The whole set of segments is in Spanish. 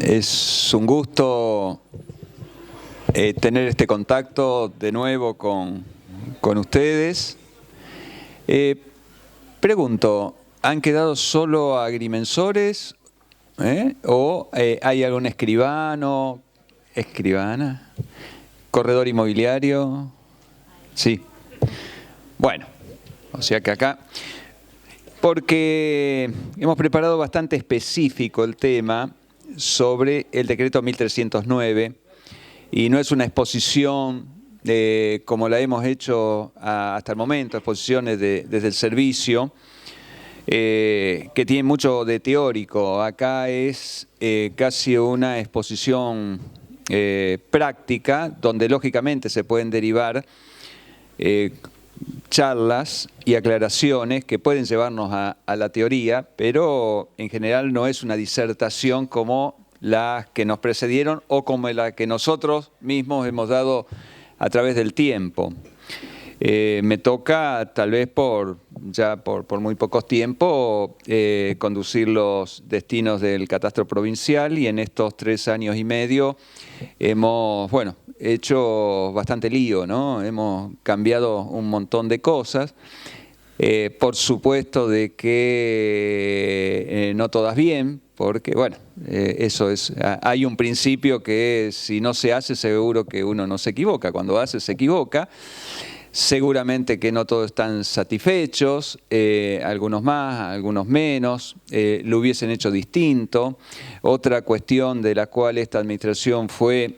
Es un gusto tener este contacto de nuevo con ustedes. Pregunto, ¿han quedado solo agrimensores? ¿O hay algún escribano, escribana, corredor inmobiliario? Sí. Bueno, o sea que acá, porque hemos preparado bastante específico el tema sobre el decreto 1309 y no es una exposición como la hemos hecho hasta el momento, exposiciones desde el servicio, que tiene mucho de teórico. Acá es casi una exposición práctica, donde lógicamente se pueden derivar charlas y aclaraciones que pueden llevarnos a la teoría, pero en general no es una disertación como las que nos precedieron o como la que nosotros mismos hemos dado a través del tiempo. Me toca, tal vez por muy pocos tiempos, conducir los destinos del catastro provincial, y en estos 3 años y medio hemos, hecho bastante lío, ¿no? Hemos cambiado un montón de cosas. Por supuesto de que no todas bien, porque eso es, hay un principio que si no se hace seguro que uno no se equivoca, cuando hace se equivoca. Seguramente que no todos están satisfechos, algunos más, algunos menos, lo hubiesen hecho distinto. Otra cuestión de la cual esta administración fue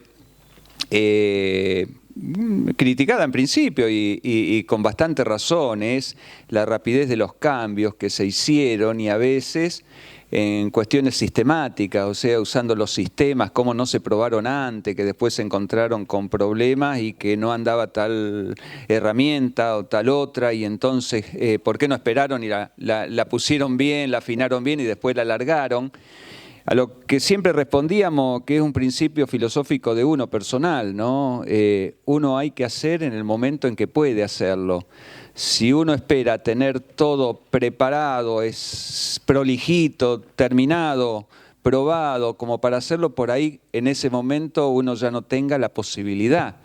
criticada en principio y con bastante razón es la rapidez de los cambios que se hicieron, y a veces en cuestiones sistemáticas, o sea, usando los sistemas, cómo no se probaron antes, que después se encontraron con problemas y que no andaba tal herramienta o tal otra, y entonces, ¿por qué no esperaron y la pusieron bien, la afinaron bien y después la alargaron? A lo que siempre respondíamos que es un principio filosófico de uno personal, ¿no? Uno hay que hacer en el momento en que puede hacerlo. Si uno espera tener todo preparado, es prolijito, terminado, probado, como para hacerlo por ahí, en ese momento uno ya no tenga la posibilidad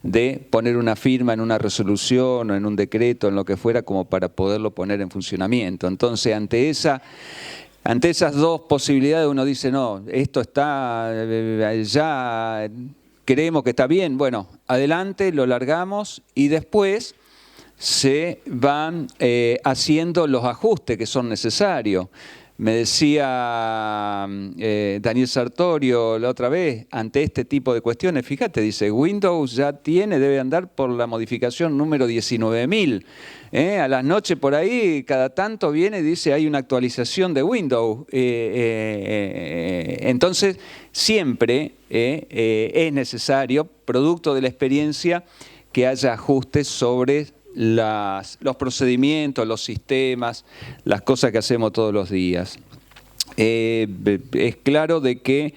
de poner una firma en una resolución o en un decreto, en lo que fuera, como para poderlo poner en funcionamiento. Entonces, ante esas dos posibilidades uno dice, no, esto está, ya creemos que está bien, bueno, adelante, lo largamos y después se van haciendo los ajustes que son necesarios. Me decía Daniel Sartorio la otra vez, ante este tipo de cuestiones, fíjate, dice, Windows ya debe andar por la modificación número 19.000. A las noches por ahí, cada tanto viene y dice, hay una actualización de Windows. Entonces, siempre es necesario, producto de la experiencia, que haya ajustes sobre los procedimientos, los sistemas, las cosas que hacemos todos los días. Es claro de que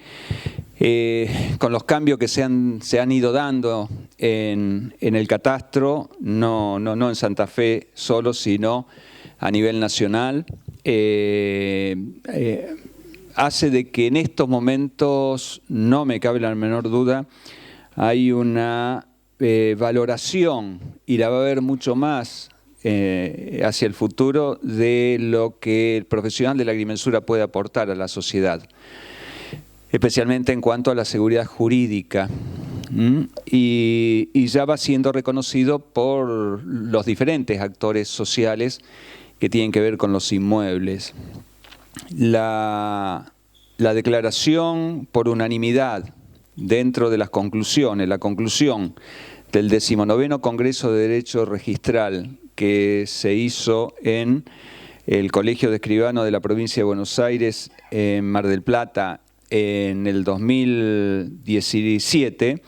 con los cambios que se han ido dando en el catastro, no en Santa Fe solo, sino a nivel nacional, hace de que en estos momentos, no me cabe la menor duda, hay una valoración, y la va a haber mucho más hacia el futuro, de lo que el profesional de la agrimensura puede aportar a la sociedad, especialmente en cuanto a la seguridad jurídica, y ya va siendo reconocido por los diferentes actores sociales que tienen que ver con los inmuebles. La declaración por unanimidad dentro de las conclusiones, la conclusión del 19º Congreso de Derecho Registral que se hizo en el Colegio de Escribanos de la Provincia de Buenos Aires, en Mar del Plata, en el 2017,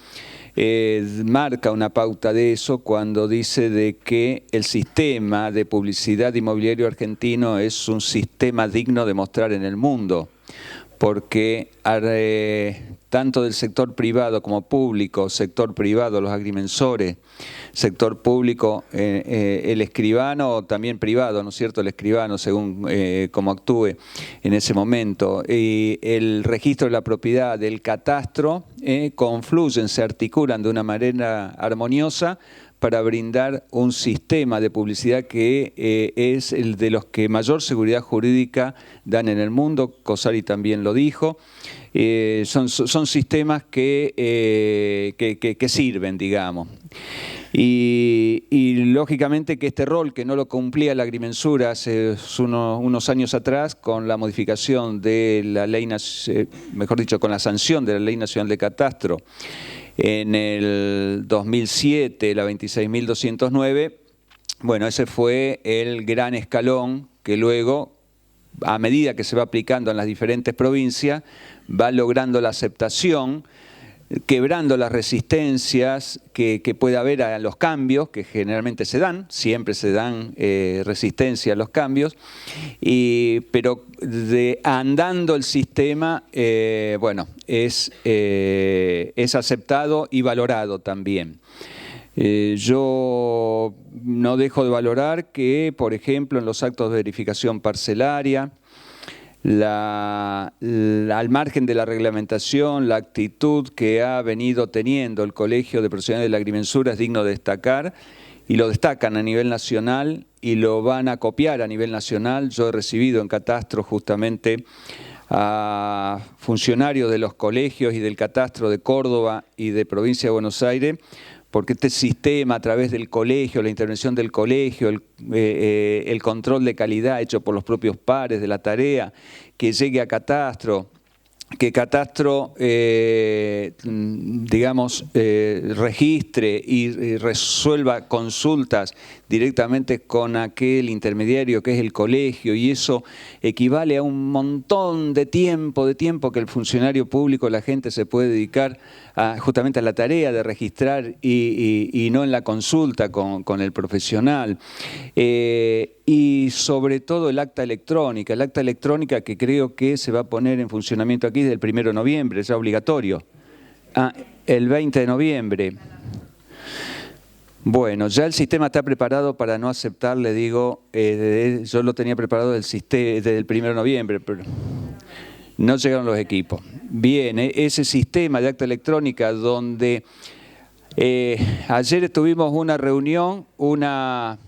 marca una pauta de eso cuando dice de que el sistema de publicidad inmobiliario argentino es un sistema digno de mostrar en el mundo, porque tanto del sector privado como público, sector privado, los agrimensores, sector público, el escribano, también privado, ¿no es cierto?, el escribano, según cómo actúe en ese momento, y el registro de la propiedad, del catastro, confluyen, se articulan de una manera armoniosa para brindar un sistema de publicidad que es el de los que mayor seguridad jurídica dan en el mundo. Cosari también lo dijo. Son sistemas que sirven, digamos. Y lógicamente que este rol que no lo cumplía la agrimensura hace unos años atrás con la modificación de la ley, mejor dicho, con la sanción de la Ley Nacional de Catastro, en el 2007, la 26.209, bueno, ese fue el gran escalón que luego, a medida que se va aplicando en las diferentes provincias, va logrando la aceptación, quebrando las resistencias que puede haber a los cambios, que generalmente se dan, siempre se dan resistencia a los cambios, pero andando el sistema, bueno, es aceptado y valorado también. Yo no dejo de valorar que, por ejemplo, en los actos de verificación parcelaria, al margen de la reglamentación, la actitud que ha venido teniendo el Colegio de Profesionales de la Agrimensura es digno de destacar, y lo destacan a nivel nacional y lo van a copiar a nivel nacional. Yo he recibido en Catastro justamente a funcionarios de los colegios y del Catastro de Córdoba y de Provincia de Buenos Aires, porque este sistema a través del colegio, la intervención del colegio, el control de calidad hecho por los propios pares de la tarea, que llegue a Catastro, que Catastro, digamos, registre y resuelva consultas directamente con aquel intermediario que es el colegio, y eso equivale a un montón de tiempo que el funcionario público, la gente, se puede dedicar justamente a la tarea de registrar y no en la consulta con el profesional. Y sobre todo el acta electrónica que creo que se va a poner en funcionamiento aquí desde el 1 de noviembre, ya obligatorio. El 20 de noviembre. Bueno, ya el sistema está preparado para no aceptar, le digo, yo lo tenía preparado desde el 1 de noviembre, pero no llegaron los equipos. Bien, ese sistema de acta electrónica donde ayer tuvimos una reunión, una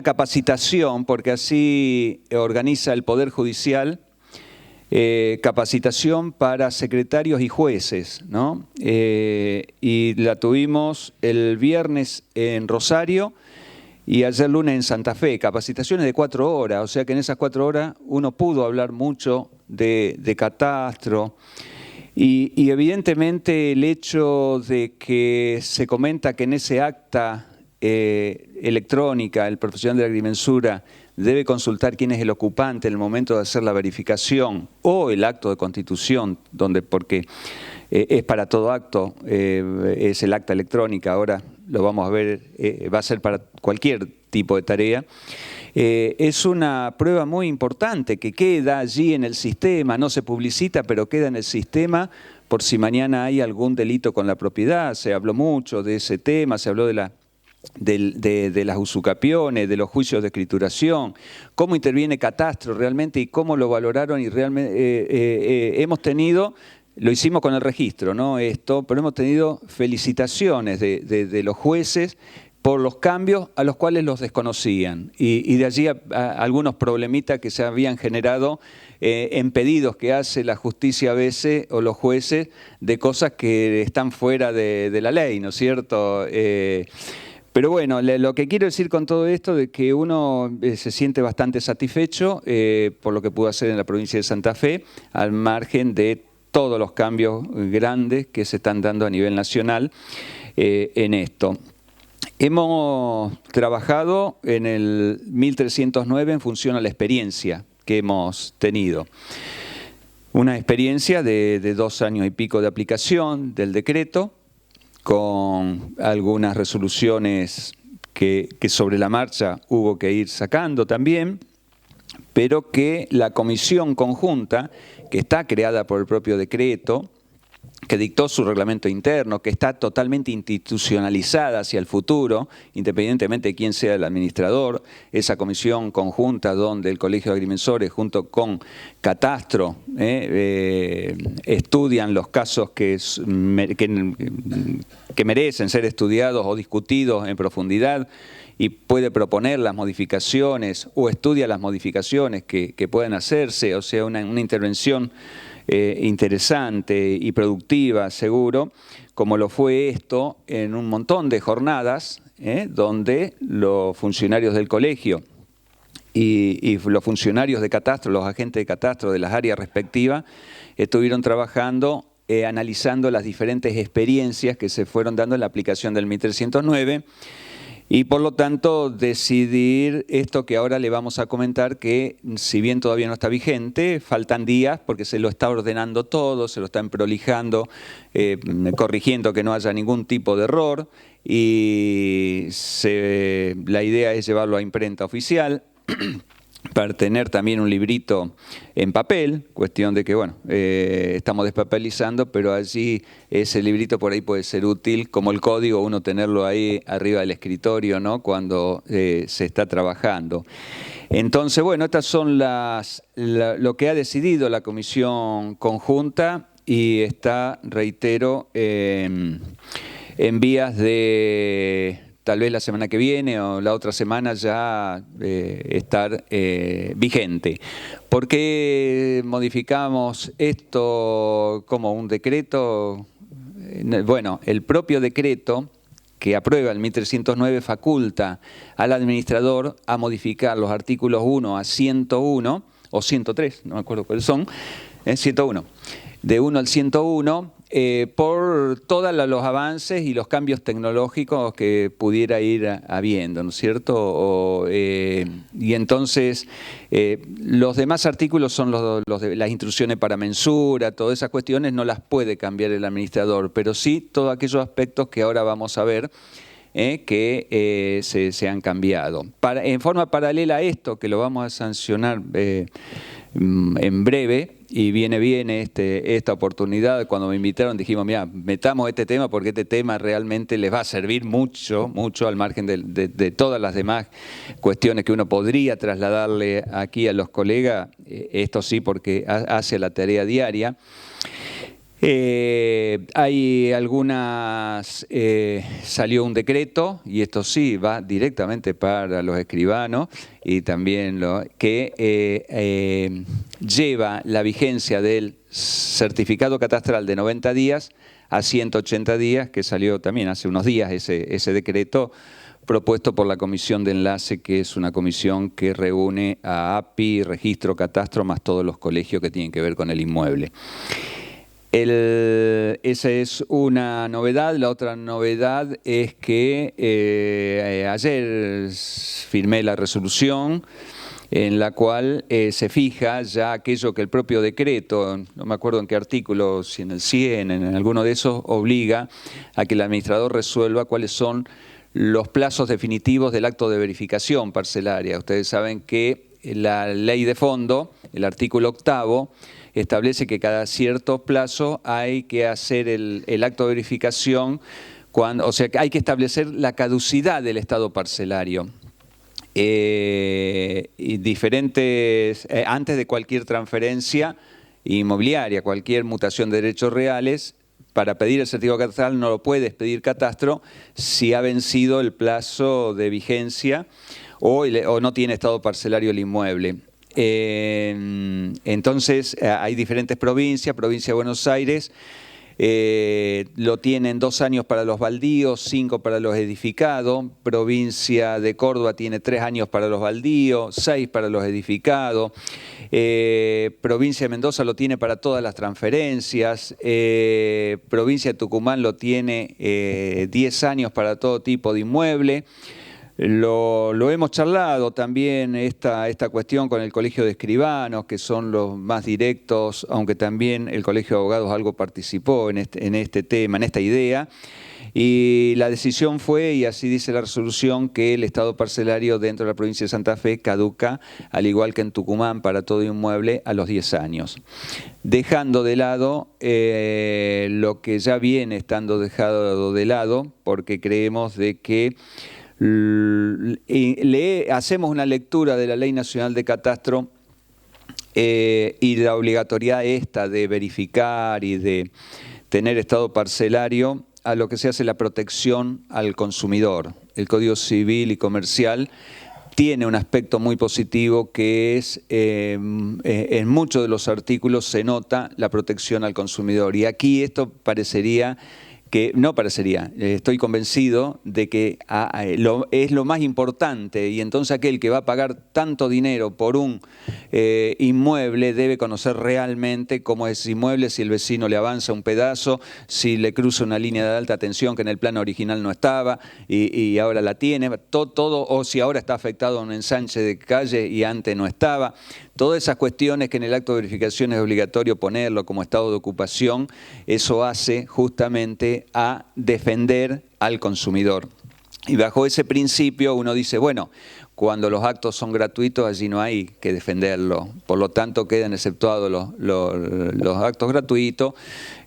capacitación, porque así organiza el Poder Judicial, capacitación para secretarios y jueces, ¿no? Y la tuvimos el viernes en Rosario y ayer lunes en Santa Fe, capacitaciones de 4 horas, o sea que en esas 4 horas uno pudo hablar mucho de catastro, y evidentemente el hecho de que se comenta que en ese acta electrónica el profesional de la agrimensura debe consultar quién es el ocupante en el momento de hacer la verificación o el acto de constitución, porque es para todo acto, es el acta electrónica, ahora lo vamos a ver, va a ser para cualquier tipo de tarea. Es una prueba muy importante que queda allí en el sistema, no se publicita, pero queda en el sistema por si mañana hay algún delito con la propiedad. Se habló mucho de ese tema, se habló de las usucapiones, de los juicios de escrituración, cómo interviene Catastro realmente y cómo lo valoraron, y realmente hemos tenido, lo hicimos con el registro, ¿no? Pero hemos tenido felicitaciones de los jueces por los cambios a los cuales los desconocían, y de allí algunos problemitas que se habían generado en pedidos que hace la justicia a veces o los jueces de cosas que están fuera de la ley, ¿no es cierto? Pero bueno, lo que quiero decir con todo esto es que uno se siente bastante satisfecho por lo que pudo hacer en la provincia de Santa Fe, al margen de todos los cambios grandes que se están dando a nivel nacional en esto. Hemos trabajado en el 1309 en función a la experiencia que hemos tenido. Una experiencia de 2 años y pico de aplicación del decreto, con algunas resoluciones que sobre la marcha hubo que ir sacando también. pero que la comisión conjunta, que está creada por el propio decreto, que dictó su reglamento interno, que está totalmente institucionalizada hacia el futuro, independientemente de quién sea el administrador, esa comisión conjunta donde el Colegio de Agrimensores junto con Catastro estudian los casos que merecen ser estudiados o discutidos en profundidad y puede proponer las modificaciones o estudia las modificaciones que puedan hacerse, o sea, una intervención interesante y productiva, seguro, como lo fue esto en un montón de jornadas, donde los funcionarios del colegio y los funcionarios de Catastro, los agentes de Catastro de las áreas respectivas, estuvieron trabajando, analizando las diferentes experiencias que se fueron dando en la aplicación del 1309, y por lo tanto decidir esto que ahora le vamos a comentar, que si bien todavía no está vigente, faltan días porque se lo está ordenando todo, se lo están prolijando, corrigiendo que no haya ningún tipo de error, y la idea es llevarlo a imprenta oficial para tener también un librito en papel, cuestión de que, bueno, estamos despapelizando, pero allí ese librito por ahí puede ser útil, como el código, uno tenerlo ahí arriba del escritorio, ¿no?, cuando se está trabajando. Entonces, bueno, estas son lo que ha decidido la comisión conjunta y está, reitero, en vías de tal vez la semana que viene o la otra semana ya estar vigente. ¿Por qué modificamos esto como un decreto? Bueno, el propio decreto que aprueba el 1309 faculta al administrador a modificar los artículos 1 a 101 o 103, no me acuerdo cuáles son, 101, de 1 al 101, por todos los avances y los cambios tecnológicos que pudiera ir habiendo, ¿no es cierto? Y entonces los demás artículos son los de las instrucciones para mensura, todas esas cuestiones no las puede cambiar el administrador, pero sí todos aquellos aspectos que ahora vamos a ver que se han cambiado. En forma paralela a esto, que lo vamos a sancionar en breve, y viene bien esta oportunidad. Cuando me invitaron dijimos, mira, metamos este tema porque este tema realmente les va a servir mucho, mucho al margen de todas las demás cuestiones que uno podría trasladarle aquí a los colegas, esto sí porque hace la tarea diaria. Hay algunas, salió un decreto, y esto sí va directamente para los escribanos, y también que lleva la vigencia del certificado catastral de 90 días a 180 días, que salió también hace unos días ese decreto propuesto por la Comisión de Enlace, que es una comisión que reúne a API, Registro, Catastro, más todos los colegios que tienen que ver con el inmueble. Esa es una novedad. La otra novedad es que ayer firmé la resolución en la cual se fija ya aquello que el propio decreto, no me acuerdo en qué artículo, si en el 100, en alguno de esos, obliga a que el administrador resuelva cuáles son los plazos definitivos del acto de verificación parcelaria. Ustedes saben que la ley de fondo, el artículo 8º, establece que cada cierto plazo hay que hacer el acto de verificación, o sea, hay que establecer la caducidad del estado parcelario. Y antes de cualquier transferencia inmobiliaria, cualquier mutación de derechos reales, para pedir el certificado catastral no lo puedes pedir Catastro si ha vencido el plazo de vigencia o no tiene estado parcelario el inmueble. Entonces hay diferentes provincias. Provincia de Buenos Aires lo tienen 2 años para los baldíos, 5 para los edificados. Provincia de Córdoba tiene 3 años para los baldíos, 6 para los edificados. Provincia de Mendoza lo tiene para todas las transferencias. Provincia de Tucumán lo tiene 10 años para todo tipo de inmueble. Lo hemos charlado también esta cuestión con el Colegio de Escribanos, que son los más directos, aunque también el Colegio de Abogados algo participó en este tema, en esta idea. Y la decisión fue, y así dice la resolución, que el estado parcelario dentro de la provincia de Santa Fe caduca, al igual que en Tucumán, para todo inmueble a los 10 años. Dejando de lado lo que ya viene estando dejado de lado, porque creemos de que hacemos una lectura de la Ley Nacional de Catastro y la obligatoriedad esta de verificar y de tener estado parcelario a lo que se hace la protección al consumidor. El Código Civil y Comercial tiene un aspecto muy positivo que es, en muchos de los artículos se nota la protección al consumidor. Y aquí esto parecería que, no parecería, estoy convencido de que es lo más importante, y entonces aquel que va a pagar tanto dinero por un inmueble debe conocer realmente cómo es ese inmueble, si el vecino le avanza un pedazo, si le cruza una línea de alta tensión que en el plano original no estaba y ahora la tiene, todo, o si ahora está afectado a un ensanche de calle y antes no estaba. Todas esas cuestiones que en el acto de verificación es obligatorio ponerlo como estado de ocupación, eso hace justamente a defender al consumidor. Y bajo ese principio uno dice, bueno, cuando los actos son gratuitos allí no hay que defenderlo, por lo tanto quedan exceptuados los actos gratuitos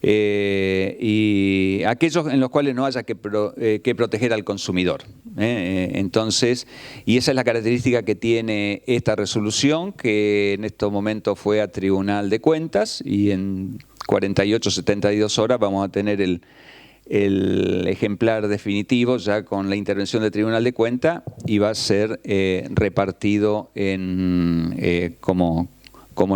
y aquellos en los cuales no haya que proteger al consumidor. Entonces, y esa es la característica que tiene esta resolución, que en estos momentos fue a Tribunal de Cuentas y en 48, 72 horas vamos a tener el ejemplar definitivo ya con la intervención del Tribunal de Cuentas y va a ser repartido como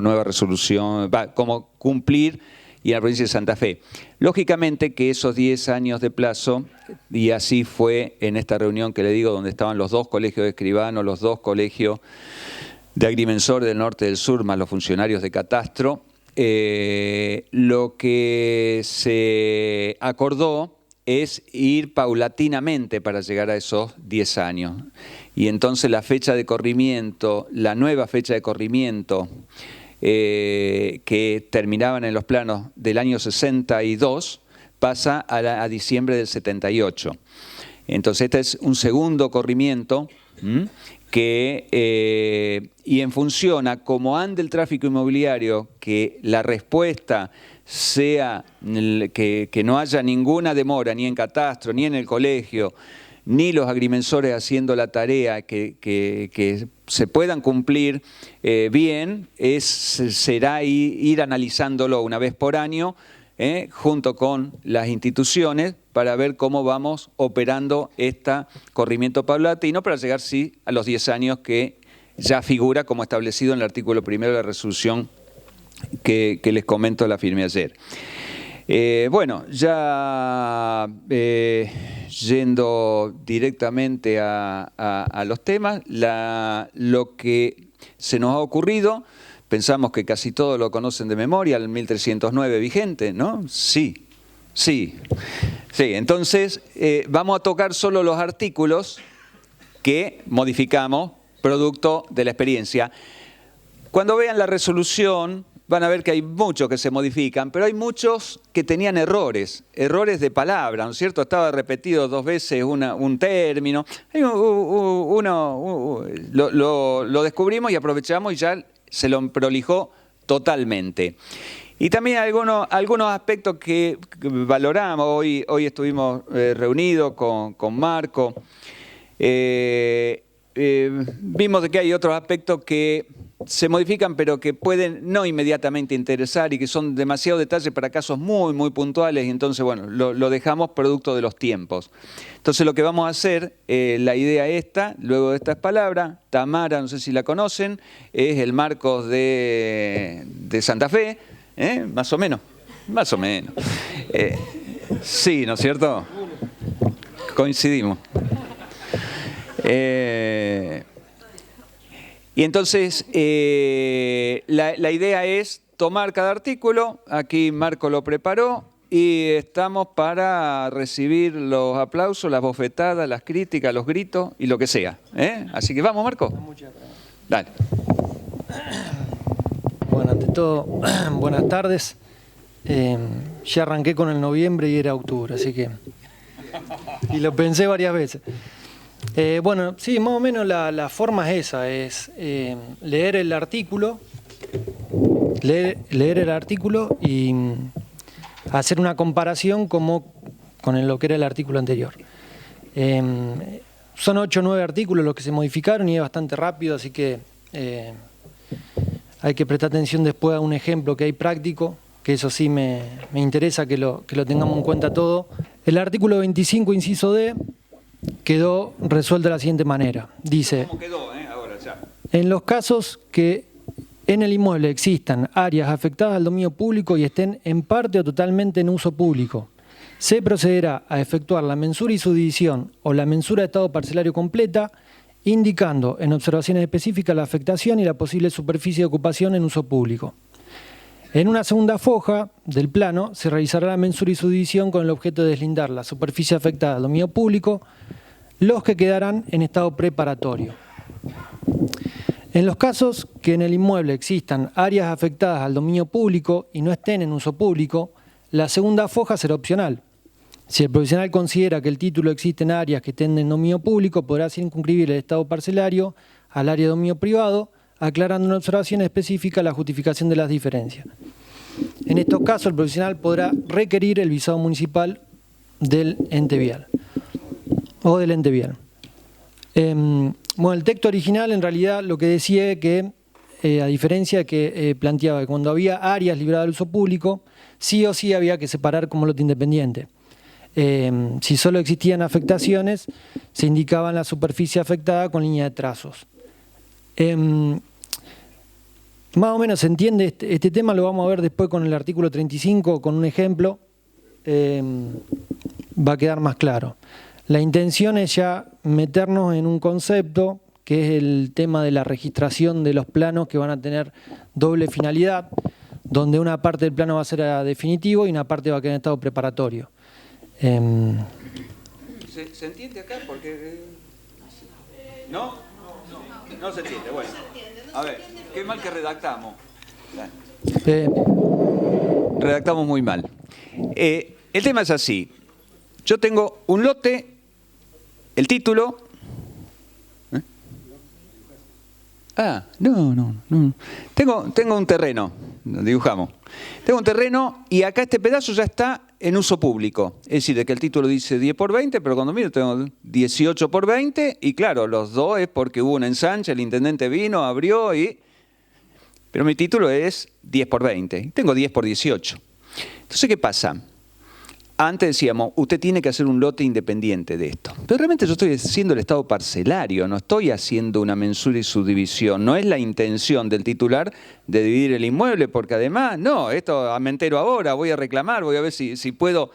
nueva resolución, como cumplir y en la provincia de Santa Fe. Lógicamente que esos 10 años de plazo, y así fue en esta reunión que le digo, donde estaban los 2 colegios de escribanos, los 2 colegios de agrimensores del norte y del sur, más los funcionarios de catastro, lo que se acordó es ir paulatinamente para llegar a esos 10 años. Y entonces la fecha de corrimiento, la nueva fecha de corrimiento que terminaban en los planos del año 62, pasa a diciembre del 78. Entonces este es un segundo corrimiento y en función a cómo ande el tráfico inmobiliario, que la respuesta sea que no haya ninguna demora ni en catastro, ni en el colegio, ni los agrimensores haciendo la tarea, que se puedan cumplir bien, será ir analizándolo una vez por año, junto con las instituciones, para ver cómo vamos operando este corrimiento paulatino para llegar, sí, a los 10 años que ya figura como establecido en el artículo 1 de la resolución que les comento, la firmé ayer. Bueno, ya yendo directamente a los temas, lo que se nos ha ocurrido, pensamos que casi todos lo conocen de memoria, el 1309 vigente, ¿no? Sí. Entonces vamos a tocar solo los artículos que modificamos producto de la experiencia. Cuando vean la resolución van a ver que hay muchos que se modifican, pero hay muchos que tenían errores de palabra, ¿no es cierto? Estaba repetido 2 veces un término. Lo descubrimos y aprovechamos y ya se lo prolijó totalmente. Y también algunos aspectos que valoramos. Hoy estuvimos reunidos con Marco. Vimos de que hay otros aspectos que se modifican, pero que pueden no inmediatamente interesar y que son demasiado detalles para casos muy, muy puntuales. Y entonces, bueno, lo dejamos producto de los tiempos. Entonces, lo que vamos a hacer, la idea esta, luego de estas palabras, Tamara, no sé si la conocen, es el Marcos de Santa Fe, más o menos. Sí, ¿no es cierto? Coincidimos. Y entonces la idea es tomar cada artículo, aquí Marco lo preparó y estamos para recibir los aplausos, las bofetadas, las críticas, los gritos y lo que sea. Así que vamos, Marco. Dale. Bueno, ante todo, buenas tardes. Ya arranqué con el noviembre y era octubre, así que Y lo pensé varias veces. Bueno, sí, más o menos la forma es esa, es leer el artículo, leer el artículo y hacer una comparación como con lo que era el artículo anterior. Son 8 o 9 artículos los que se modificaron y es bastante rápido, así que hay que prestar atención después a un ejemplo que hay práctico, que eso sí me interesa que lo tengamos en cuenta todo. El artículo 25, inciso D, quedó resuelto de la siguiente manera. Dice, ¿Cómo quedó, ahora ya? En los casos que en el inmueble existan áreas afectadas al dominio público y estén en parte o totalmente en uso público, se procederá a efectuar la mensura y subdivisión o la mensura de estado parcelario completa, indicando en observaciones específicas la afectación y la posible superficie de ocupación en uso público. En una segunda foja del plano se realizará la mensura y subdivisión con el objeto de deslindar la superficie afectada al dominio público, los que quedarán en estado preparatorio. En los casos que en el inmueble existan áreas afectadas al dominio público y no estén en uso público, la segunda foja será opcional. Si el profesional considera que el título existe en áreas que estén en dominio público, podrá circunscribir el estado parcelario al área de dominio privado, aclarando en observación específica la justificación de las diferencias. En estos casos, el profesional podrá requerir el visado municipal del ente vial o del ente vial. Bueno, el texto original en realidad lo que decía es que, a diferencia de que planteaba que cuando había áreas libradas al uso público, sí o sí había que separar como lote independiente. Si solo existían afectaciones, se indicaban la superficie afectada con línea de trazos. Más o menos se entiende este tema, lo vamos a ver después con el artículo 35, con un ejemplo, va a quedar más claro. La intención es ya meternos en un concepto que es el tema de la registración de los planos que van a tener doble finalidad, donde una parte del plano va a ser definitivo y una parte va a quedar en estado preparatorio. ¿Se entiende acá? Porque ¿no? No se entiende. Bueno, a ver, qué mal que redactamos. Redactamos muy mal. El tema es así. Yo tengo un lote, el título. No. Tengo un terreno, dibujamos. Tengo un terreno y acá este pedazo ya está en uso público. Es decir, de que el título dice 10 por 20, pero cuando miro tengo 18 por 20 y claro, los dos es porque hubo un ensanche, el intendente vino, abrió y... Pero mi título es 10 por 20, tengo 10 por 18. Entonces, ¿qué pasa? Antes decíamos, usted tiene que hacer un lote independiente de esto. Pero realmente yo estoy haciendo el estado parcelario, no estoy haciendo una mensura y subdivisión. No es la intención del titular de dividir el inmueble, porque además, no, esto me entero ahora, voy a reclamar, voy a ver si puedo.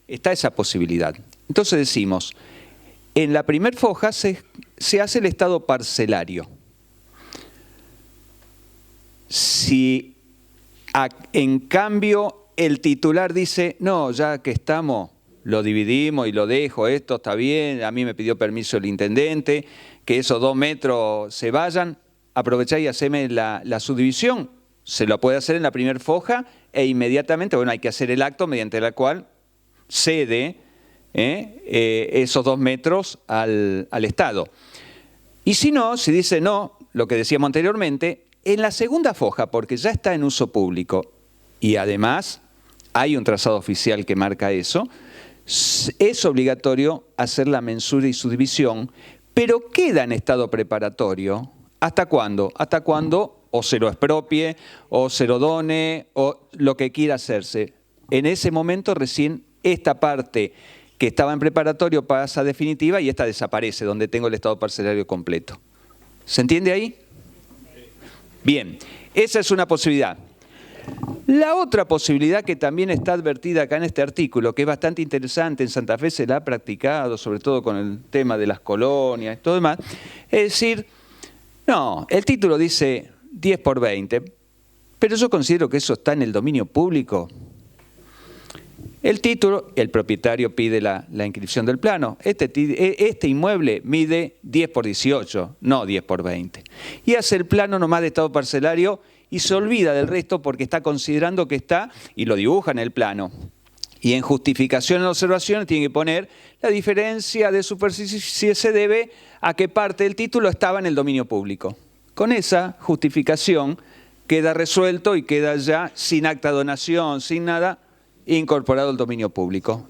Está esa posibilidad. Entonces decimos, en la primer foja se hace el estado parcelario. Si en cambio el titular dice, no, ya que estamos, lo dividimos y lo dejo, esto está bien, a mí me pidió permiso el intendente, que esos 2 metros se vayan, aprovechá y haceme la subdivisión. Se lo puede hacer en la primera foja e inmediatamente, bueno, hay que hacer el acto mediante el cual cede esos 2 metros al Estado. Y si no, si dice no, lo que decíamos anteriormente, en la segunda foja, porque ya está en uso público y además hay un trazado oficial que marca eso, es obligatorio hacer la mensura y subdivisión, pero queda en estado preparatorio. ¿Hasta cuándo? Hasta cuando o se lo expropie, o se lo done, o lo que quiera hacerse. En ese momento recién esta parte que estaba en preparatorio pasa a definitiva y esta desaparece, donde tengo el estado parcelario completo. ¿Se entiende ahí? Bien, esa es una posibilidad. La otra posibilidad que también está advertida acá en este artículo, que es bastante interesante, en Santa Fe se la ha practicado, sobre todo con el tema de las colonias y todo demás, es decir, no, el título dice 10 por 20, pero yo considero que eso está en el dominio público. El título, el propietario pide la inscripción del plano. Este inmueble mide 10 por 18, no 10 por 20. Y hace el plano nomás de estado parcelario y se olvida del resto porque está considerando que está, y lo dibuja en el plano. Y en justificación en observaciones tiene que poner la diferencia de superficie si se debe a que parte del título estaba en el dominio público. Con esa justificación queda resuelto y queda ya sin acta de donación, sin nada, incorporado al dominio público.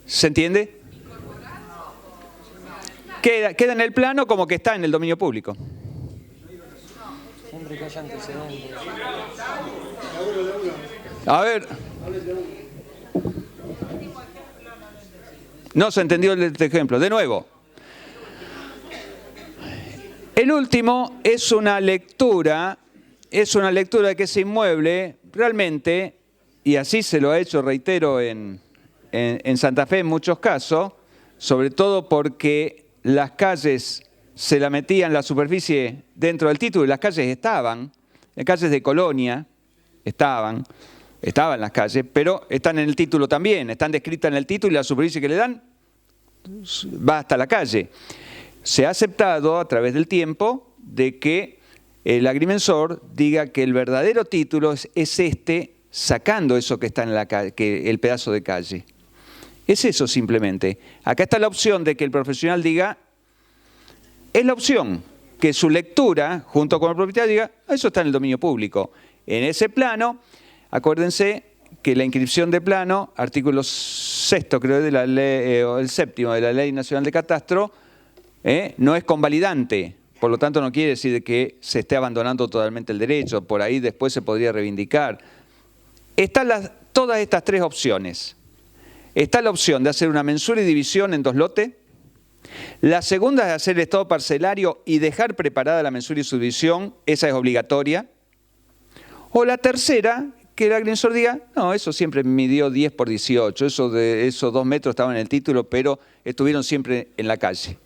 ¿Se entiende? Queda en el plano como que está en el dominio público. A ver. No se entendió este ejemplo. De nuevo. El último es una lectura de que ese inmueble realmente, y así se lo ha hecho, reitero, en Santa Fe en muchos casos, sobre todo porque las calles se la metían la superficie dentro del título y las calles estaban, las calles de Colonia estaban las calles, pero están en el título también, están descritas en el título y la superficie que le dan va hasta la calle. Se ha aceptado a través del tiempo de que el agrimensor diga que el verdadero título es este, sacando eso que está en la calle, el pedazo de calle. Es eso simplemente. Acá está la opción de que el profesional diga, es la opción, que su lectura, junto con el propietario, diga, eso está en el dominio público. En ese plano, acuérdense que la inscripción de plano, artículo 6, creo, de la ley, o el 7º de la Ley Nacional de Catastro, no es convalidante, por lo tanto no quiere decir que se esté abandonando totalmente el derecho, por ahí después se podría reivindicar. Están todas estas tres opciones. Está la opción de hacer una mensura y división en 2 lotes. La segunda es hacer el estado parcelario y dejar preparada la mensura y subdivisión, esa es obligatoria. O la tercera, que el agrimensor diga, no, eso siempre midió 10 por 18, esos 2 metros estaban en el título, pero estuvieron siempre en la calle.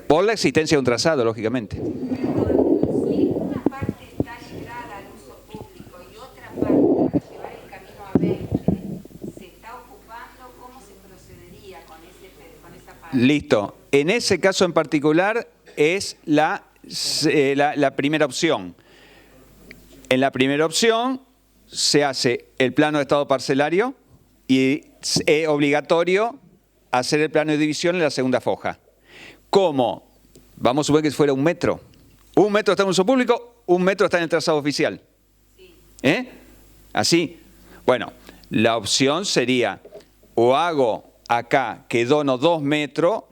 Por la existencia de un trazado, lógicamente. Si una parte está librada al uso público y otra parte para llevar el camino a 20 se está ocupando, ¿cómo se procedería con esa parte? Listo. En ese caso en particular es la primera opción. En la primera opción se hace el plano de estado parcelario y es obligatorio hacer el plano de división en la segunda foja. ¿Cómo? Vamos a suponer que fuera 1 metro. 1 metro está en uso público, 1 metro está en el trazado oficial. Así. Bueno, la opción sería o hago acá que dono 2 metros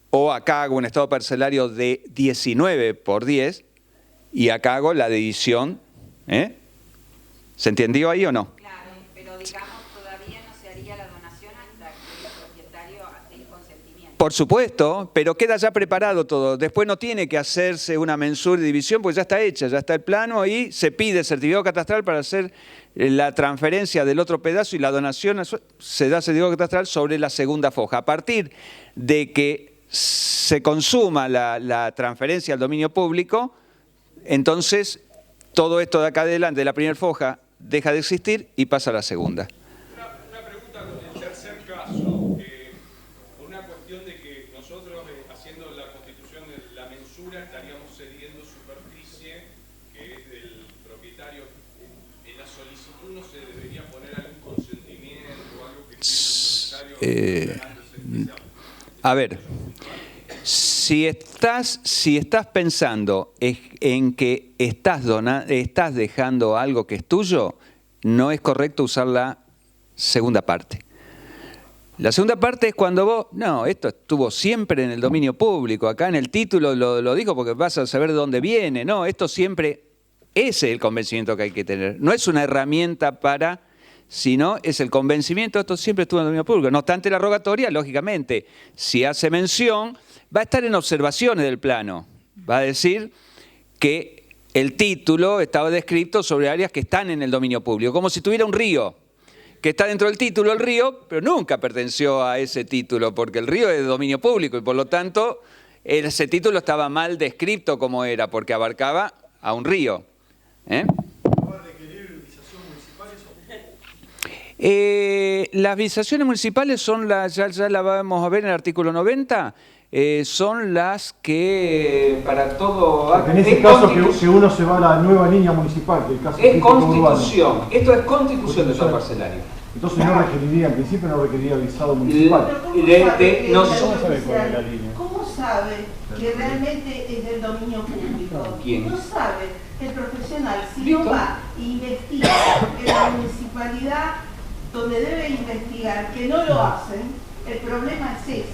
o acá hago un estado parcelario de 19 por 10 y acá hago la división. ¿Se entendió ahí o no? Claro, pero digamos todavía no se haría la donación hasta que el propietario dé el consentimiento. Por supuesto, pero queda ya preparado todo. Después no tiene que hacerse una mensura y división, pues ya está hecha, ya está el plano y se pide el certificado catastral para hacer la transferencia del otro pedazo y la donación se da certificado catastral sobre la segunda foja. A partir de que se consuma la transferencia al dominio público, entonces todo esto de acá adelante, de la primera foja, deja de existir y pasa a la segunda. Una pregunta con el tercer caso, por una cuestión de que nosotros haciendo la constitución de la mensura estaríamos cediendo superficie que es del propietario. En la solicitud no se debería poner algún consentimiento o algo que el propietario a ver, si estás pensando en que estás dejando algo que es tuyo, no es correcto usar la segunda parte. La segunda parte es cuando vos, no, esto estuvo siempre en el dominio público, acá en el título lo digo porque vas a saber de dónde viene, no, esto siempre, ese es el convencimiento que hay que tener, no es una herramienta para, sino es el convencimiento, esto siempre estuvo en el dominio público. No obstante la rogatoria, lógicamente, si hace mención, va a estar en observaciones del plano, va a decir que el título estaba descrito sobre áreas que están en el dominio público, como si tuviera un río, que está dentro del título el río, pero nunca perteneció a ese título, porque el río es de dominio público y por lo tanto ese título estaba mal descrito como era, porque abarcaba a un río. Las licitaciones municipales son ya la vamos a ver en el artículo 90, son las que para todo... En ese caso que uno se va a la nueva línea municipal, que el caso es constitución, esto es constitución de todo parcelario. Entonces no requeriría, en principio no requeriría visado municipal. ¿Cómo sabe que realmente es del dominio público? ¿Quién? No sabe el profesional, si no va e investiga en la municipalidad donde debe investigar, que no lo hacen, el problema es ese,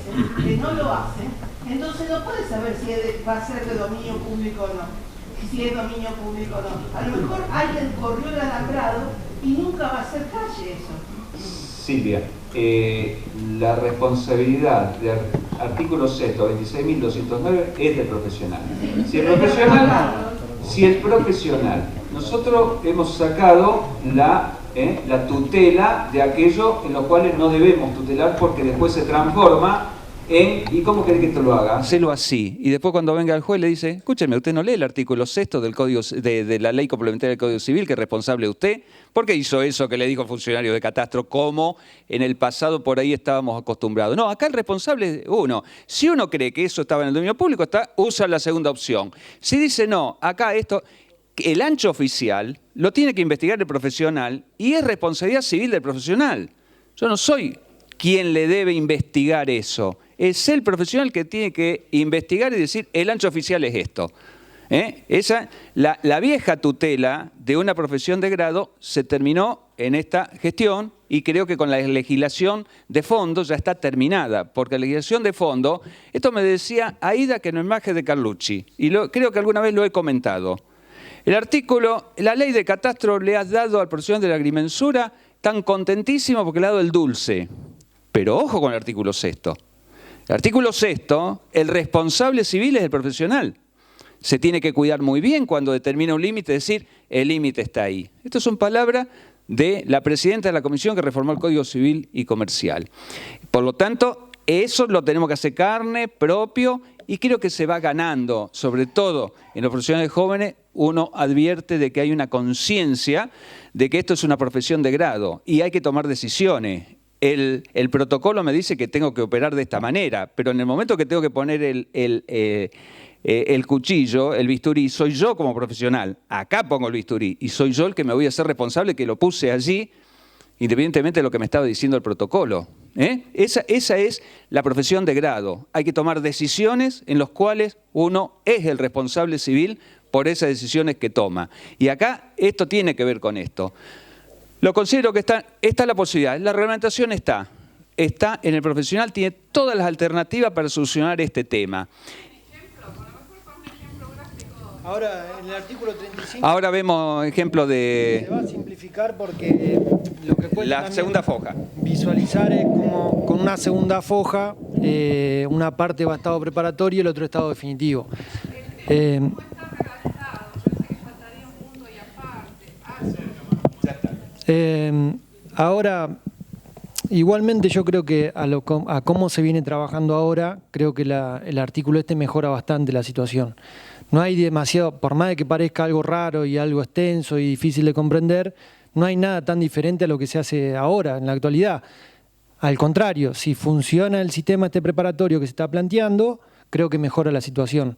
que no lo hacen, entonces no puede saber si va a ser de dominio público o no, si es dominio público o no. A lo mejor alguien corrió el alambrado y nunca va a ser calle eso. Silvia, la responsabilidad del artículo 6, 26.209 es del profesional. Si el profesional, nosotros hemos sacado la tutela de aquello en los cuales no debemos tutelar porque después se transforma en ¿y cómo querés que esto lo haga? Hacelo así. Y después cuando venga el juez le dice, escúcheme, usted no lee el artículo 6 del Código de la Ley Complementaria del Código Civil, que es responsable usted. ¿Por qué hizo eso que le dijo el funcionario de catastro como en el pasado por ahí estábamos acostumbrados? No, acá el responsable es uno. Si uno cree que eso estaba en el dominio público, usa la segunda opción. Si dice no, acá esto... El ancho oficial lo tiene que investigar el profesional y es responsabilidad civil del profesional. Yo no soy quien le debe investigar eso. Es el profesional que tiene que investigar y decir el ancho oficial es esto. La vieja tutela de una profesión de grado se terminó en esta gestión y creo que con la legislación de fondo ya está terminada, porque la legislación de fondo, esto me decía Aida que no es más que de Carlucci, y creo que alguna vez lo he comentado. El artículo, la ley de catastro le has dado al profesional de la agrimensura tan contentísimo porque le ha dado el dulce. Pero ojo con el artículo 6. El artículo 6, el responsable civil es el profesional. Se tiene que cuidar muy bien cuando determina un límite, decir, el límite está ahí. Estas son palabras de la presidenta de la comisión que reformó el Código Civil y Comercial. Por lo tanto, eso lo tenemos que hacer carne, propio, y creo que se va ganando, sobre todo en los profesionales jóvenes, uno advierte de que hay una conciencia de que esto es una profesión de grado y hay que tomar decisiones. El protocolo me dice que tengo que operar de esta manera, pero en el momento que tengo que poner el cuchillo, el bisturí, soy yo como profesional. Acá pongo el bisturí y soy yo el que me voy a hacer responsable que lo puse allí, independientemente de lo que me estaba diciendo el protocolo. Esa es la profesión de grado. Hay que tomar decisiones en las cuales uno es el responsable civil por esas decisiones que toma. Y acá esto tiene que ver con esto. Lo considero que está la posibilidad, la reglamentación está en el profesional, tiene todas las alternativas para solucionar este tema. Ahora, en el artículo 35... Ahora vemos ejemplo de... Se va a simplificar porque lo que puede la segunda foja. Visualizar es como con una segunda foja, una parte va a estado preparatorio y el otro estado definitivo. Ahora, igualmente yo creo que a cómo se viene trabajando ahora, creo que el artículo este mejora bastante la situación. No hay demasiado, por más de que parezca algo raro y algo extenso y difícil de comprender, no hay nada tan diferente a lo que se hace ahora, en la actualidad. Al contrario, si funciona el sistema este preparatorio que se está planteando, creo que mejora la situación.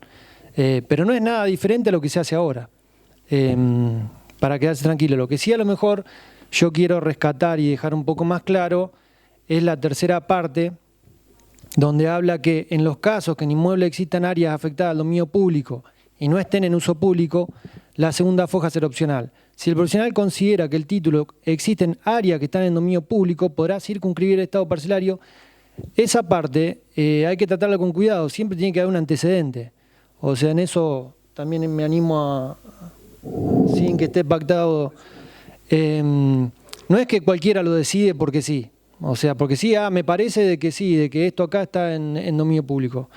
Pero no es nada diferente a lo que se hace ahora. Para quedarse tranquilo. Lo que sí a lo mejor yo quiero rescatar y dejar un poco más claro es la tercera parte, donde habla que en los casos que en inmueble existan áreas afectadas al dominio público y no estén en uso público, la segunda foja será opcional. Si el profesional considera que el título existen áreas que están en dominio público, podrá circunscribir el estado parcelario. Esa parte hay que tratarla con cuidado, siempre tiene que haber un antecedente. O sea, en eso también me animo a, sin que esté pactado. No es que cualquiera lo decide porque sí. O sea, porque sí, me parece de que sí, de que esto acá está en dominio público.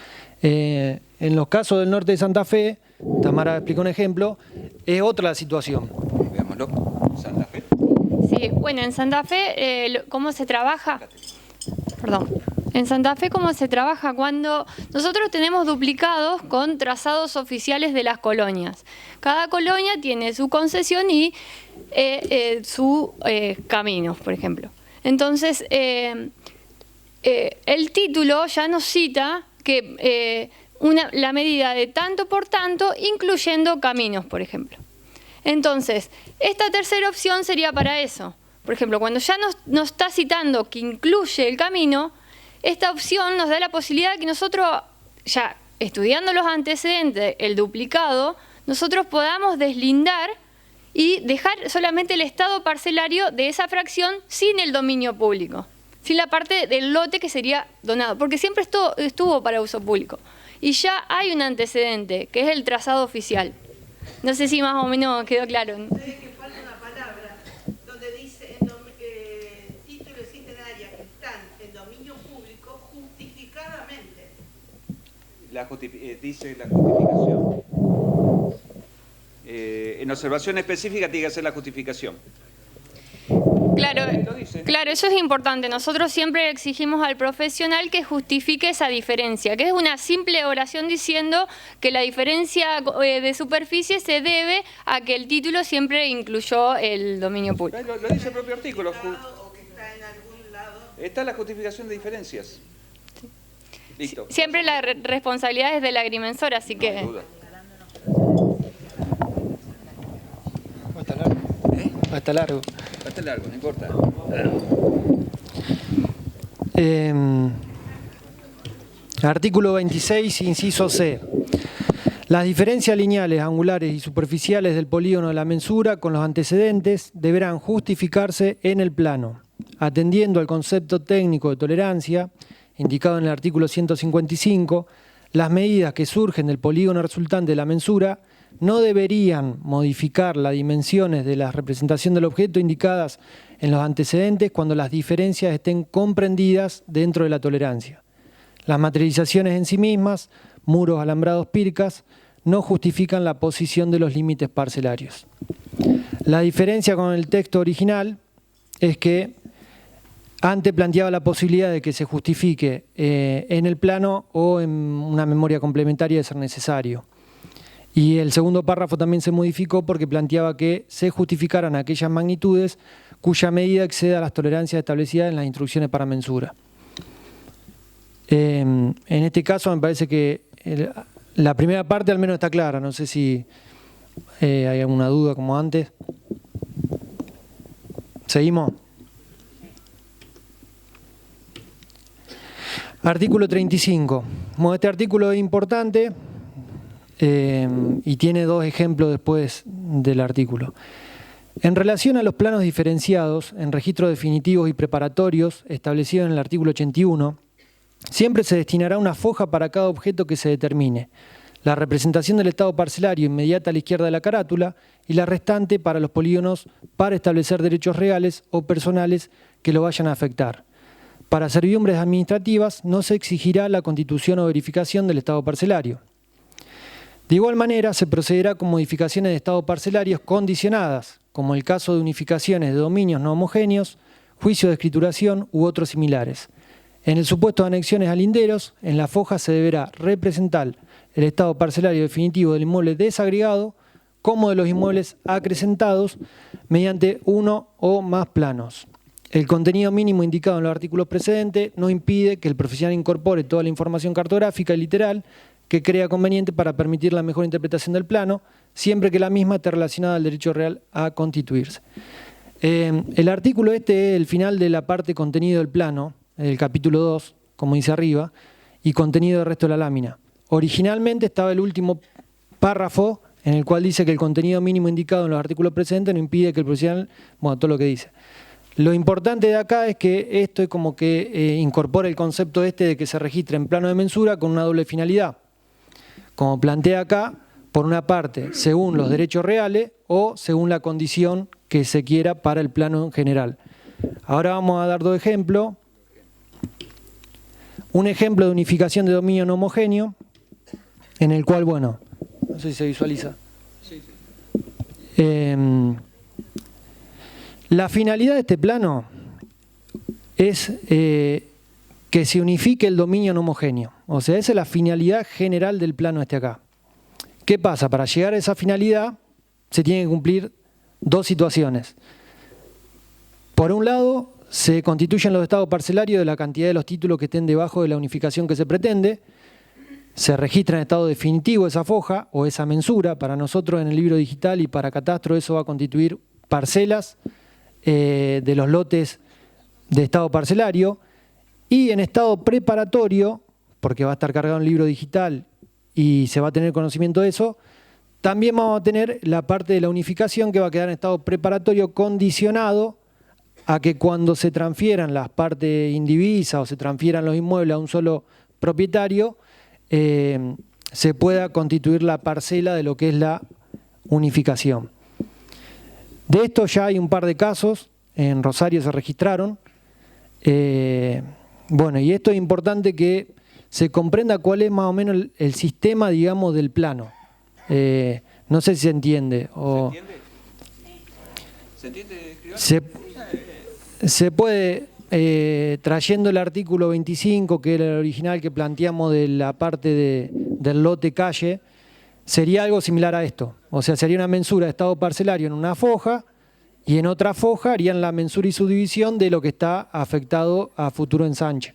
En los casos del norte de Santa Fe, Tamara explicó un ejemplo, es otra la situación. Veámoslo. Santa Fe. Sí, bueno, en Santa Fe, ¿cómo se trabaja? Perdón. En Santa Fe, ¿cómo se trabaja? Cuando nosotros tenemos duplicados con trazados oficiales de las colonias. Cada colonia tiene su concesión y sus caminos, por ejemplo. Entonces, el título ya nos cita que la medida de tanto por tanto, incluyendo caminos, por ejemplo. Entonces, esta tercera opción sería para eso. Por ejemplo, cuando ya nos está citando que incluye el camino, esta opción nos da la posibilidad de que nosotros, ya estudiando los antecedentes, el duplicado, nosotros podamos deslindar y dejar solamente el estado parcelario de esa fracción sin el dominio público, sin la parte del lote que sería donado, porque siempre estuvo para uso público. Y ya hay un antecedente, que es el trazado oficial. No sé si más o menos quedó claro. Que falta una palabra donde dice títulos existen áreas que están en dominio público justificadamente. Dice la justificación. En observación específica tiene que hacer la justificación. Claro, eso es importante. Nosotros siempre exigimos al profesional que justifique esa diferencia, que es una simple oración diciendo que la diferencia de superficie se debe a que el título siempre incluyó el dominio público. Lo dice el propio artículo. O que está en algún lado. Está la justificación de diferencias. Sí. Listo. Siempre la responsabilidad es del agrimensor, así que... No hay duda. Hasta largo. Hasta largo, no importa. Artículo 26, inciso C. Las diferencias lineales, angulares y superficiales del polígono de la mensura con los antecedentes deberán justificarse en el plano, atendiendo al concepto técnico de tolerancia, indicado en el artículo 155, las medidas que surgen del polígono resultante de la mensura no deberían modificar las dimensiones de la representación del objeto indicadas en los antecedentes cuando las diferencias estén comprendidas dentro de la tolerancia. Las materializaciones en sí mismas, muros, alambrados, pircas, no justifican la posición de los límites parcelarios. La diferencia con el texto original es que antes planteaba la posibilidad de que se justifique en el plano o en una memoria complementaria de ser necesario. Y el segundo párrafo también se modificó porque planteaba que se justificaran aquellas magnitudes cuya medida exceda las tolerancias establecidas en las instrucciones para mensura. En este caso me parece que la primera parte al menos está clara, no sé si hay alguna duda como antes. ¿Seguimos? Artículo 35. Bueno, este artículo es importante y tiene dos ejemplos después del artículo. En relación a los planos diferenciados en registros definitivos y preparatorios establecidos en el artículo 81, siempre se destinará una foja para cada objeto que se determine, la representación del estado parcelario inmediata a la izquierda de la carátula y la restante para los polígonos para establecer derechos reales o personales que lo vayan a afectar. Para servidumbres administrativas no se exigirá la constitución o verificación del estado parcelario. De igual manera, se procederá con modificaciones de estado parcelarios condicionadas, como el caso de unificaciones de dominios no homogéneos, juicio de escrituración u otros similares. En el supuesto de anexiones a linderos, en la foja se deberá representar el estado parcelario definitivo del inmueble desagregado como de los inmuebles acrecentados mediante uno o más planos. El contenido mínimo indicado en los artículos precedentes no impide que el profesional incorpore toda la información cartográfica y literal que crea conveniente para permitir la mejor interpretación del plano, siempre que la misma esté relacionada al derecho real a constituirse. El artículo este es el final de la parte contenido del plano, del capítulo 2, como dice arriba, y contenido del resto de la lámina. Originalmente estaba el último párrafo en el cual dice que el contenido mínimo indicado en los artículos precedentes no impide que el profesional, bueno, todo lo que dice. Lo importante de acá es que esto es como que incorpora el concepto este de que se registre en plano de mensura con una doble finalidad. Como plantea acá, por una parte, según los derechos reales o según la condición que se quiera para el plano en general. Ahora vamos a dar dos ejemplos. Un ejemplo de unificación de dominio no homogéneo, en el cual, bueno, no sé si se visualiza. La finalidad de este plano es que se unifique el dominio no homogéneo. O sea, esa es la finalidad general del plano este acá. ¿Qué pasa? Para llegar a esa finalidad se tienen que cumplir dos situaciones. Por un lado, se constituyen los estados parcelarios de la cantidad de los títulos que estén debajo de la unificación que se pretende. Se registra en estado definitivo esa foja o esa mensura. Para nosotros en el libro digital y para catastro eso va a constituir parcelas de los lotes de estado parcelario. Y en estado preparatorio, porque va a estar cargado en el libro digital y se va a tener conocimiento de eso, también vamos a tener la parte de la unificación que va a quedar en estado preparatorio condicionado a que cuando se transfieran las partes indivisas o se transfieran los inmuebles a un solo propietario, se pueda constituir la parcela de lo que es la unificación. De esto ya hay un par de casos, en Rosario se registraron. Bueno, y esto es importante que se comprenda cuál es más o menos el sistema, digamos, del plano. No sé si se entiende. O ¿Se entiende? Se puede, trayendo el artículo 25, que era el original que planteamos de la parte del lote calle, sería algo similar a esto. O sea, sería una mensura de estado parcelario en una foja y en otra foja harían la mensura y subdivisión de lo que está afectado a futuro ensanche.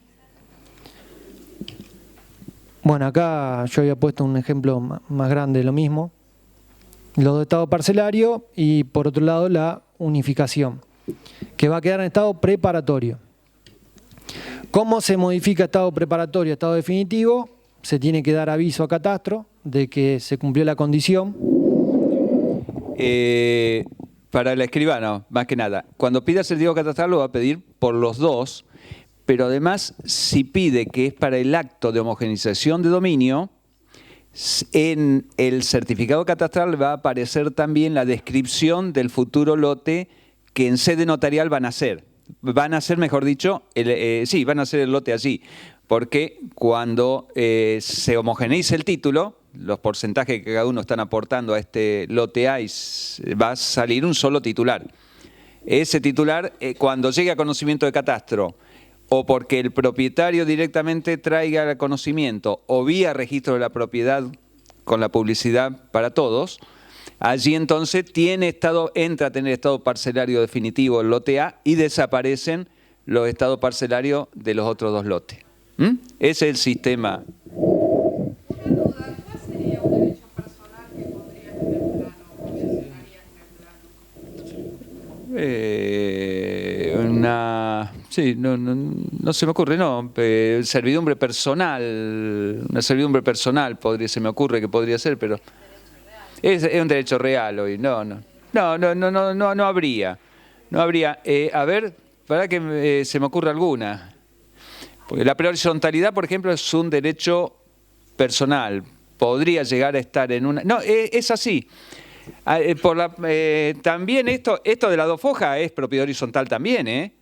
Bueno, acá yo había puesto un ejemplo más grande de lo mismo. Los de estado parcelario y por otro lado la unificación, que va a quedar en estado preparatorio. ¿Cómo se modifica estado preparatorio a estado definitivo? Se tiene que dar aviso a catastro de que se cumplió la condición. Para el escribano, más que nada, cuando pida certificado catastral lo va a pedir por los dos, pero además si pide que es para el acto de homogeneización de dominio, en el certificado catastral va a aparecer también la descripción del futuro lote que en sede notarial van a hacer. Van a hacer, mejor dicho, sí, van a hacer el lote allí, porque cuando se homogeneice el título, los porcentajes que cada uno están aportando a este lote A, va a salir un solo titular. Ese titular, cuando llegue a conocimiento de catastro, o porque el propietario directamente traiga el conocimiento, o vía registro de la propiedad con la publicidad para todos, allí entonces entra a tener estado parcelario definitivo el lote A y desaparecen los estados parcelarios de los otros dos lotes. Ese es el sistema. Sí, no se me ocurre, no. Servidumbre personal, una servidumbre personal se me ocurre que podría ser, pero es un derecho real hoy. No habría. No habría. A ver, para que se me ocurra alguna. Porque la prehorizontalidad, por ejemplo, es un derecho personal. Podría llegar a estar en una. No, es así. También esto de la dos fojas es propiedad horizontal también,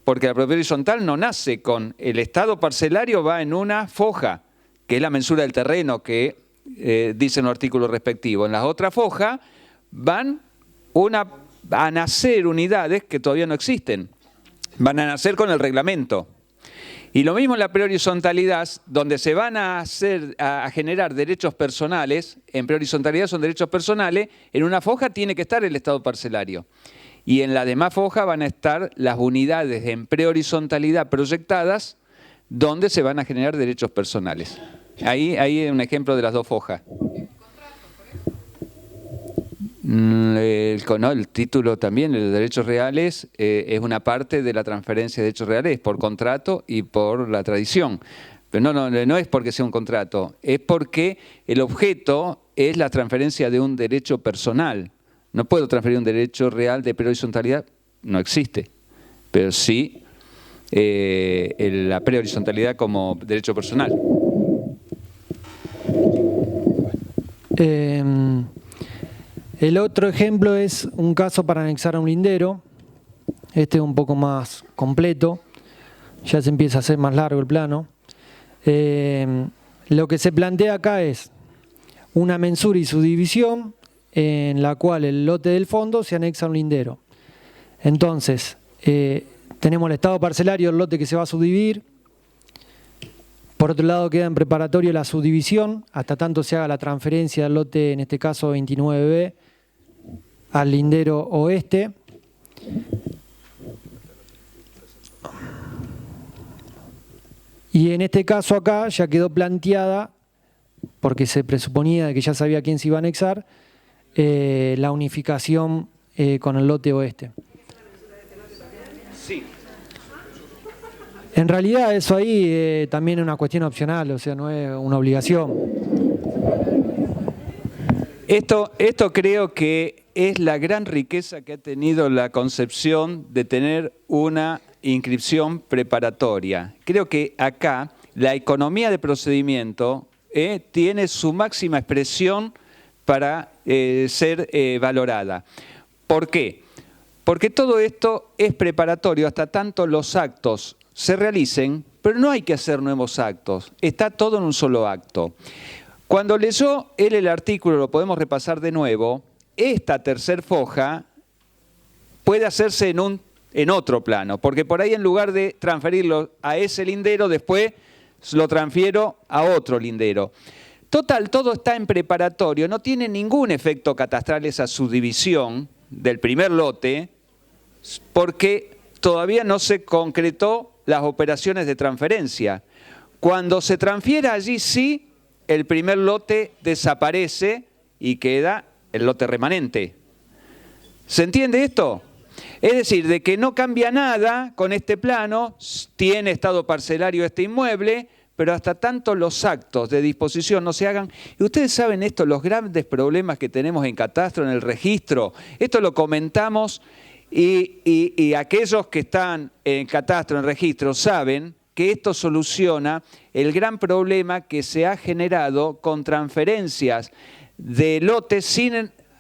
porque la propiedad horizontal no nace con el estado parcelario, va en una foja, que es la mensura del terreno que dice en el artículo respectivo. En las otras fojas van a nacer unidades que todavía no existen, van a nacer con el reglamento. Y lo mismo en la prehorizontalidad, donde se van a generar derechos personales. En prehorizontalidad son derechos personales, en una foja tiene que estar el estado parcelario. Y en la demás foja van a estar las unidades en prehorizontalidad proyectadas, donde se van a generar derechos personales. Ahí hay un ejemplo de las dos fojas. El título también, los derechos reales, es una parte de la transferencia de derechos reales por contrato y por la tradición. Pero no es porque sea un contrato, es porque el objeto es la transferencia de un derecho personal. No puedo transferir un derecho real de prehorizontalidad, no existe, pero sí la prehorizontalidad como derecho personal. El otro ejemplo es un caso para anexar a un lindero. Este es un poco más completo. Ya se empieza a hacer más largo el plano. Lo que se plantea acá es una mensura y subdivisión en la cual el lote del fondo se anexa a un lindero. Entonces, tenemos el estado parcelario del lote que se va a subdividir. Por otro lado, queda en preparatorio la subdivisión, hasta tanto se haga la transferencia del lote, en este caso 29B, al lindero oeste. Y en este caso acá ya quedó planteada, porque se presuponía de que ya sabía quién se iba a anexar, la unificación con el lote oeste. Sí. En realidad eso ahí también es una cuestión opcional, o sea, no es una obligación. Esto creo que es la gran riqueza que ha tenido la concepción de tener una inscripción preparatoria. Creo que acá la economía de procedimiento tiene su máxima expresión para ser valorada. ¿Por qué? Porque todo esto es preparatorio hasta tanto los actos se realicen, pero no hay que hacer nuevos actos, está todo en un solo acto. Cuando leyó él el artículo, lo podemos repasar de nuevo, esta tercer foja puede hacerse en otro plano, porque por ahí en lugar de transferirlo a ese lindero, después lo transfiero a otro lindero. Total, todo está en preparatorio, no tiene ningún efecto catastral esa subdivisión del primer lote, porque todavía no se concretó las operaciones de transferencia. Cuando se transfiera allí sí, el primer lote desaparece y queda el lote remanente. ¿Se entiende esto? Es decir, de que no cambia nada con este plano, tiene estado parcelario este inmueble, pero hasta tanto los actos de disposición no se hagan. Y ustedes saben esto, los grandes problemas que tenemos en catastro, en el registro. Esto lo comentamos y aquellos que están en catastro, en registro, saben que esto soluciona el gran problema que se ha generado con transferencias de lotes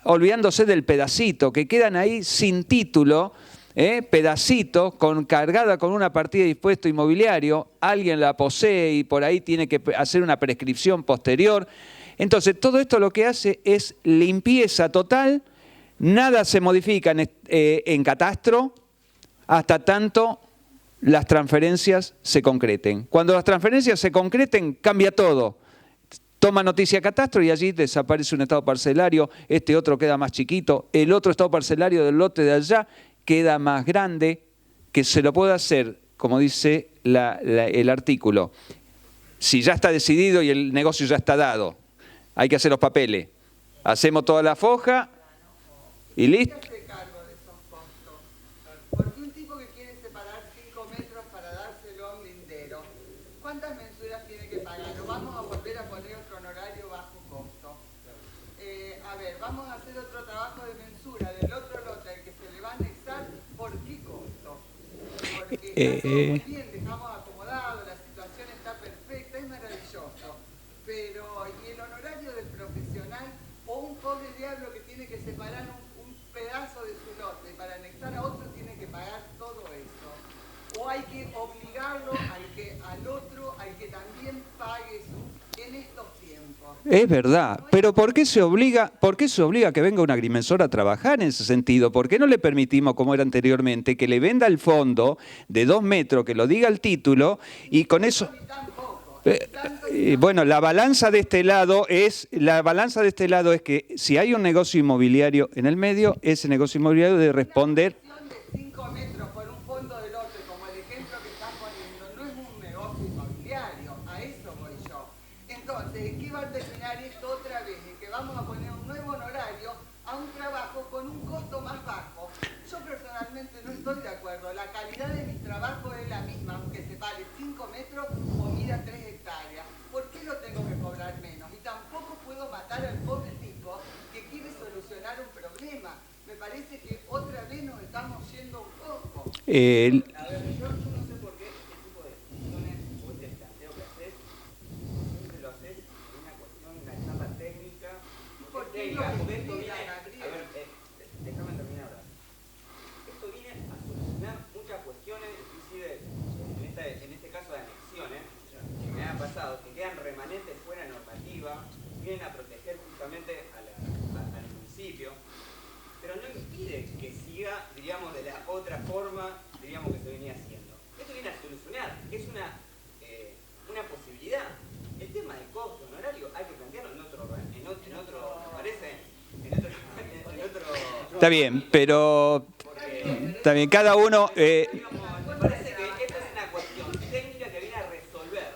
olvidándose del pedacito, que quedan ahí sin título, pedacitos, cargada con una partida de impuesto inmobiliario, alguien la posee y por ahí tiene que hacer una prescripción posterior. Entonces, todo esto lo que hace es limpieza total, nada se modifica en catastro hasta tanto las transferencias se concreten. Cuando las transferencias se concreten, cambia todo. Toma noticia catastro y allí desaparece un estado parcelario, este otro queda más chiquito, el otro estado parcelario del lote de allá queda más grande, que se lo puede hacer, como dice el artículo. Si ya está decidido y el negocio ya está dado, hay que hacer los papeles. Hacemos toda la foja y listo. Porque un tipo que quiere separar 5 metros para dárselo a un lindero, ¿cuántas mensuras tiene que pagar? ¿Lo vamos a volver a poner otro honorario bajo costo? A ver, vamos a hacer otro trabajo de mensura del otro lote al que se le va a anexar, ¿por qué costo? Porque está todo muy bien, dejamos acomodado, la situación está perfecta, es maravilloso. Pero, ¿y el honorario del profesional o un pobre diablo que tiene que separar un pedazo de su lote para anexar a otro tiene que pagar todo eso? ¿O hay que obligarlo al otro, al que también pague en estos tiempos? Es verdad, pero ¿por qué se obliga a que venga un agrimensor a trabajar en ese sentido? ¿Por qué no le permitimos, como era anteriormente, que le venda el fondo de 2 metros, que lo diga el título, y con eso... Bueno, la balanza de este lado es que si hay un negocio inmobiliario en el medio, ese negocio inmobiliario debe responder. De 5 metros por un fondo de lote, como el ejemplo que están poniendo, no es un negocio inmobiliario, a eso voy yo. Entonces, ¿en qué va a terminar esto otra vez? En que vamos a poner un nuevo honorario a un trabajo con un costo más bajo. Yo personalmente no estoy de acuerdo. La calidad de mi trabajo es la misma, aunque se vale 5 metros o mida 3 hectáreas. ¿Por qué lo tengo que cobrar menos? Y tampoco puedo matar al pobre tipo que quiere solucionar un problema. Me parece que otra vez nos estamos yendo un poco. A ver, yo no sé por qué este tipo de discusiones o este planteo que haces, siempre lo haces en una cuestión, una etapa técnica. ¿Por qué lo porque esto viene, investigan, a ver, déjame terminar ahora. Esto viene a solucionar muchas cuestiones, inclusive en este caso de anexiones, que me ha pasado, que quedan remanentes fuera de normativa, vienen a proteger justamente al municipio, pero no impide que siga, diríamos, de la otra forma, diríamos, que se venía haciendo. Esto viene a solucionar, es una posibilidad. El tema del costo honorario hay que plantearlo en otro, ¿me parece? En otro... Está bien, pero también cada uno... Me parece que esta es una cuestión técnica que viene a resolver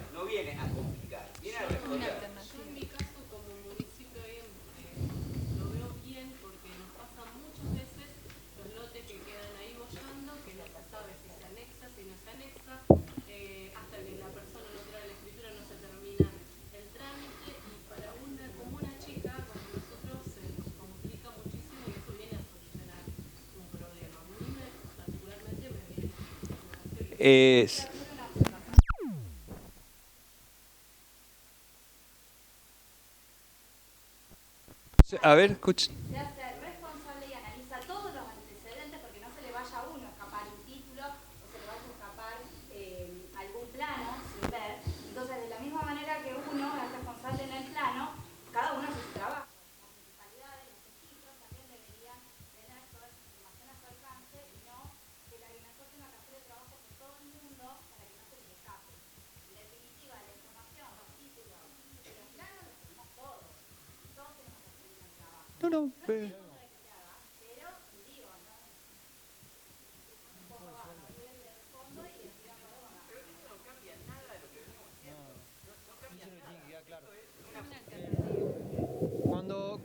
A ver, escuchen. Se hace responsable y analiza todos los antecedentes porque no se le vaya a uno a escapar un título o se le vaya a escapar algún plano sin ver. Entonces, de la misma manera que uno es responsable en el plano, cada uno hace su trabajo. Las municipalidades, los registros también deberían tener toda esa información a su alcance y no que la Agrimensor tenga que hacer el trabajo por todo el mundo para que no se les escape. En definitiva, la información, los títulos, los planos los tenemos todos. Todos tenemos que hacer el trabajo. No,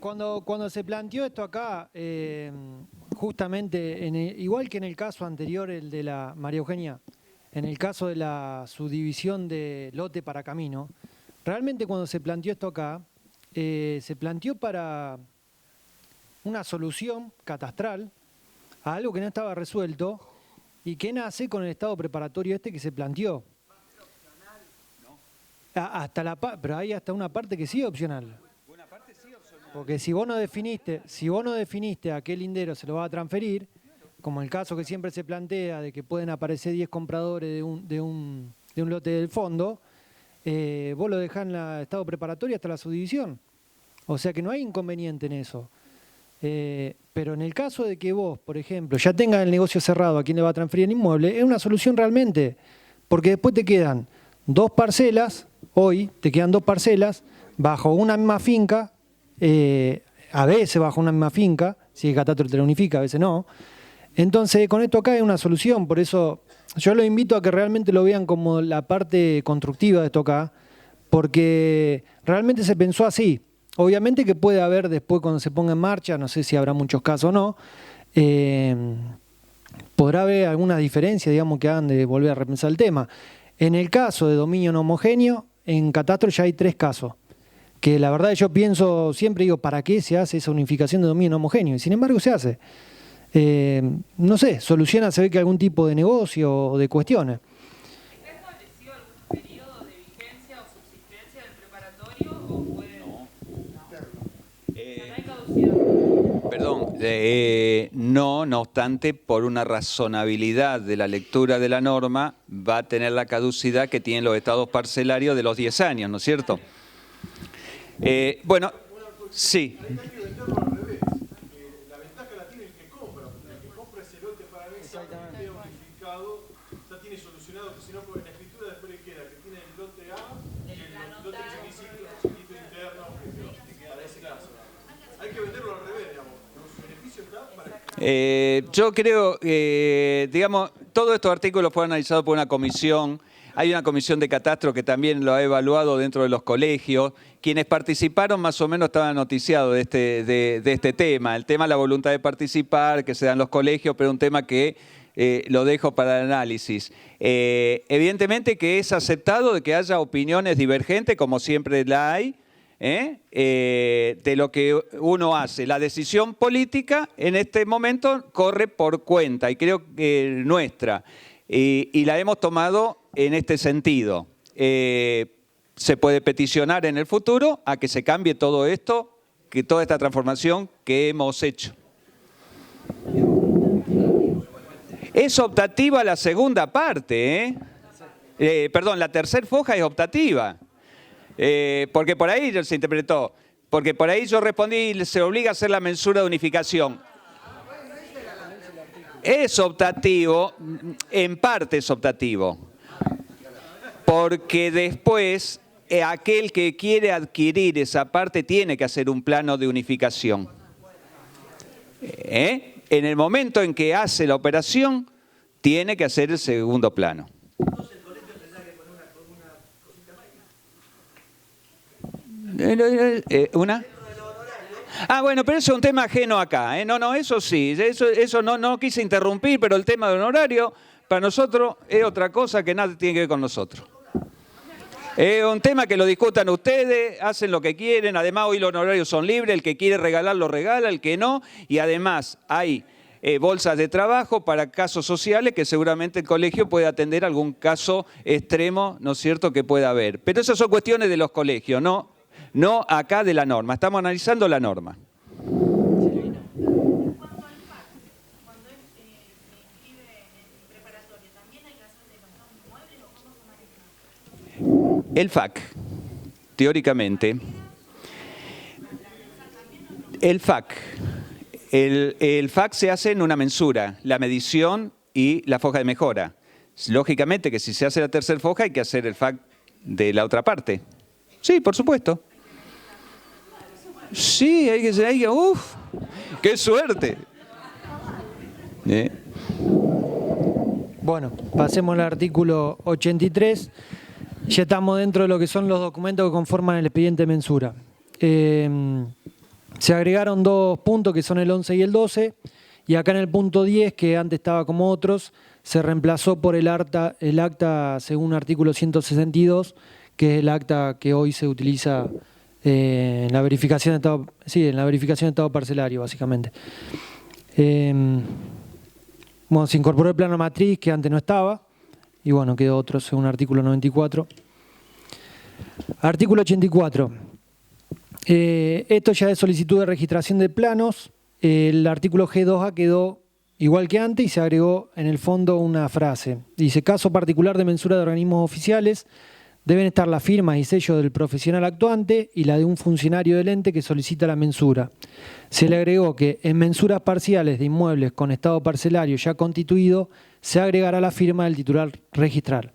Cuando se planteó esto acá, justamente, igual que en el caso anterior, el de la María Eugenia, en el caso de la subdivisión de lote para camino, realmente cuando se planteó esto acá, se planteó para una solución catastral a algo que no estaba resuelto y que nace con el estado preparatorio este que se planteó. Pero hay hasta una parte que sí es opcional. Porque si vos no definiste a qué lindero se lo va a transferir, como el caso que siempre se plantea de que pueden aparecer 10 compradores de un lote del fondo, vos lo dejás en el estado preparatorio hasta la subdivisión. O sea que no hay inconveniente en eso. Pero en el caso de que vos, por ejemplo, ya tengas el negocio cerrado a quién le va a transferir el inmueble, es una solución realmente. Porque después te quedan 2 parcelas, hoy te quedan 2 parcelas bajo una misma finca, a veces bajo una misma finca, si el catastro te lo unifica, a veces no. Entonces, con esto acá es una solución, por eso yo los invito a que realmente lo vean como la parte constructiva de esto acá, porque realmente se pensó así. Obviamente que puede haber después cuando se ponga en marcha, no sé si habrá muchos casos o no, podrá haber alguna diferencia, digamos, que hagan de volver a repensar el tema. En el caso de dominio no homogéneo, en catastro ya hay 3 casos. Que la verdad yo pienso, siempre digo, ¿para qué se hace esa unificación de dominio no homogéneo? Y sin embargo se hace. No sé, soluciona, se ve que algún tipo de negocio o de cuestiones. ¿Está establecido algún periodo de vigencia o subsistencia del preparatorio o puede...? No hay caducidad. Perdón, no obstante, por una razonabilidad de la lectura de la norma, va a tener la caducidad que tienen los estados parcelarios de los 10 años, ¿no es cierto? Bueno, sí. Hay que venderlo al revés. La ventaja la tiene el que compra. El que compra ese lote para anexa, que esté unificado, ya tiene solucionado, que si no, en la escritura después le queda que tiene el lote A y el lote chiquito interno, para ese caso. Hay que venderlo al revés, digamos. Los beneficios están para... Yo creo que, digamos, todos estos artículos fueron analizados por una comisión. Hay una comisión de catastro que también lo ha evaluado dentro de los colegios. Quienes participaron más o menos estaban noticiados de este tema. El tema de la voluntad de participar, que se dan los colegios, pero un tema que lo dejo para el análisis. Evidentemente que es aceptado de que haya opiniones divergentes, como siempre la hay, de lo que uno hace. La decisión política en este momento corre por cuenta, y creo que nuestra, y la hemos tomado en este sentido. Se puede peticionar en el futuro a que se cambie todo esto, que toda esta transformación que hemos hecho. Es optativa la segunda parte, perdón, la tercera foja es optativa. Porque por ahí se interpretó, porque por ahí yo respondí, se obliga a hacer la mensura de unificación. Es optativo, en parte es optativo, porque después aquel que quiere adquirir esa parte tiene que hacer un plano de unificación. En el momento en que hace la operación, tiene que hacer el segundo plano. ¿Una? Bueno, pero eso es un tema ajeno acá, No, eso sí, eso no quise interrumpir, pero el tema del honorario para nosotros es otra cosa que nada tiene que ver con nosotros. Es un tema que lo discutan ustedes, hacen lo que quieren, además hoy los honorarios son libres, el que quiere regalar lo regala, el que no, y además hay bolsas de trabajo para casos sociales que seguramente el colegio puede atender algún caso extremo, ¿no es cierto?, que pueda haber. Pero esas son cuestiones de los colegios, no acá de la norma. Estamos analizando la norma. El FAC, teóricamente, el FAC se hace en una mensura, la medición y la foja de mejora. Lógicamente que si se hace la tercera foja hay que hacer el FAC de la otra parte. Sí, por supuesto. Sí, hay que... ¡Uf! ¡Qué suerte! Bueno, pasemos al artículo 83. Ya estamos dentro de lo que son los documentos que conforman el expediente de mensura. Se agregaron 2 puntos que son el 11 y el 12, y acá en el punto 10, que antes estaba como otros, se reemplazó por el acta según artículo 162, que es el acta que hoy se utiliza en la verificación de estado, en la verificación de estado parcelario, básicamente. Bueno, se incorporó el plano matriz, que antes no estaba, y bueno, quedó otro según artículo 94. Artículo 84. Esto ya es solicitud de registración de planos. El artículo G2A quedó igual que antes y se agregó en el fondo una frase. Dice, caso particular de mensura de organismos oficiales, deben estar la firma y sello del profesional actuante y la de un funcionario del ente que solicita la mensura. Se le agregó que en mensuras parciales de inmuebles con estado parcelario ya constituido, se agregará la firma del titular registral.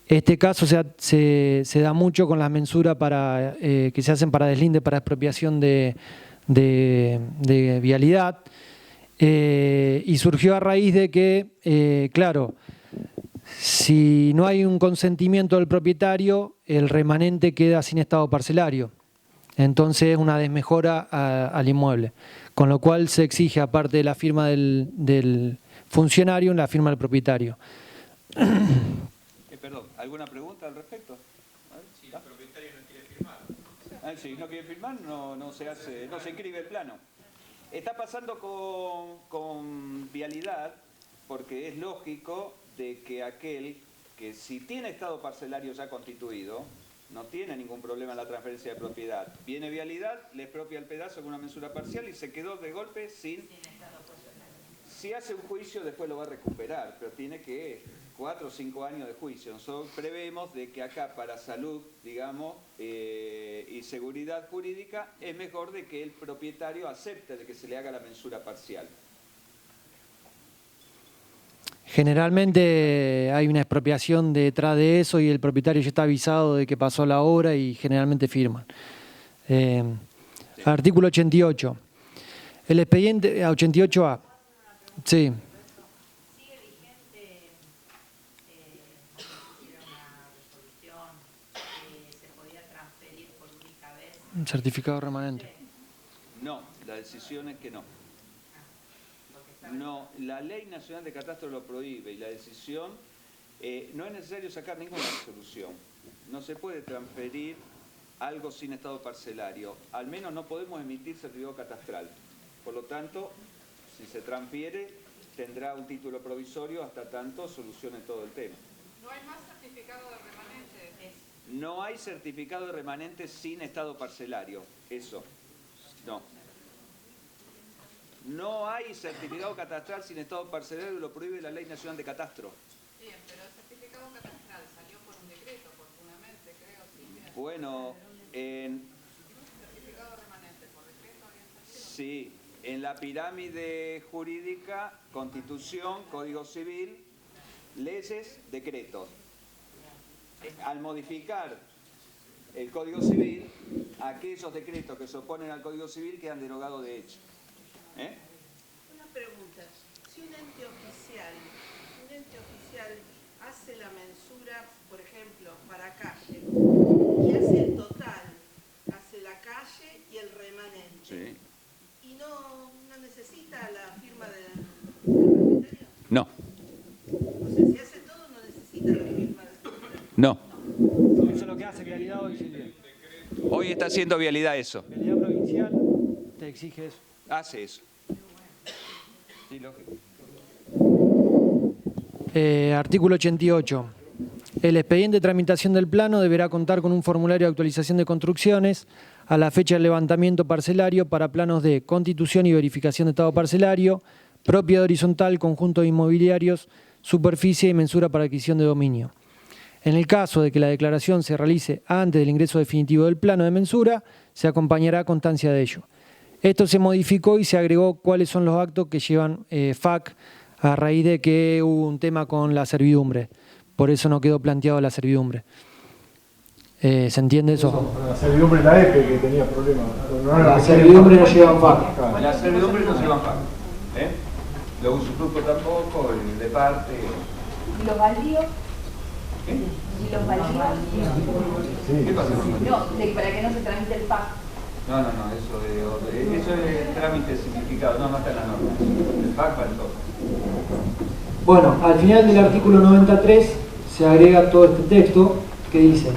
Este caso se da mucho con las mensuras que se hacen para deslinde, para expropiación de vialidad, y surgió a raíz de que, claro, si no hay un consentimiento del propietario, el remanente queda sin estado parcelario. Entonces es una desmejora al inmueble. Con lo cual se exige, aparte de la firma del funcionario, la firma del propietario. Perdón, ¿alguna pregunta al respecto? Si el propietario no quiere firmar. Si no quiere firmar, no se inscribe el plano. Está pasando con vialidad, porque es lógico de que aquel que si tiene estado parcelario ya constituido, no tiene ningún problema en la transferencia de propiedad. Viene vialidad, le expropia el pedazo con una mensura parcial y se quedó de golpe sin estado parcelario. Si hace un juicio, después lo va a recuperar, pero tiene que 4 o 5 años de juicio. Nosotros prevemos de que acá para salud, digamos, y seguridad jurídica, es mejor de que el propietario acepte de que se le haga la mensura parcial. Generalmente hay una expropiación detrás de eso y el propietario ya está avisado de que pasó la obra y generalmente firman. Sí. Artículo 88. El expediente 88A. Sí. ¿Sigue vigente hicieron una resolución que se podía transferir por única vez? Un certificado remanente. No, la decisión es que no. No, la Ley Nacional de Catastro lo prohíbe y la decisión, no es necesario sacar ninguna resolución. No se puede transferir algo sin estado parcelario. Al menos no podemos emitir certificado catastral. Por lo tanto, si se transfiere, tendrá un título provisorio hasta tanto solucione todo el tema. ¿No hay más certificado de remanente? No hay certificado de remanente sin estado parcelario. Eso, no. No hay certificado catastral sin estado parcelario, lo prohíbe la Ley Nacional de Catastro. Bien, pero el certificado catastral salió por un decreto, oportunamente, creo, sí. Bueno, certificado remanente por decreto había salido. Sí, en la pirámide jurídica, Constitución, Código Civil, leyes, decretos. Al modificar el Código Civil, aquellos decretos que se oponen al Código Civil quedan derogados de hecho. Una pregunta. Si un ente oficial hace la mensura, por ejemplo, para calle, y hace el total, hace la calle y el remanente, Sí. y no necesita la firma del propietario. No. O sea, si hace todo, no necesita la firma del propietario. No. Eso es lo que hace Vialidad hoy, Silvia. Hoy está haciendo Vialidad eso. Vialidad provincial te exige eso. Hace eso. Artículo 88. El expediente de tramitación del plano deberá contar con un formulario de actualización de construcciones a la fecha del levantamiento parcelario para planos de constitución y verificación de estado parcelario, propiedad horizontal, conjuntos inmobiliarios, superficie y mensura para adquisición de dominio. En el caso de que la declaración se realice antes del ingreso definitivo del plano de mensura, se acompañará constancia de ello. Esto se modificó y se agregó cuáles son los actos que llevan FAC a raíz de que hubo un tema con la servidumbre. Por eso no quedó planteado la servidumbre. ¿Se entiende eso? La servidumbre en la EPE que tenía problemas. La servidumbre no lleva FAC. La servidumbre no lleva FAC. Lo usufructo tampoco, el de parte. ¿Y los baldíos? ¿Y los baldíos? Sí. ¿Qué pasa con No, para que no se tramite el PAC. No, eso es trámite simplificado, no está en la norma. El PAC para todo. Bueno, al final del artículo 93 se agrega todo este texto que dice: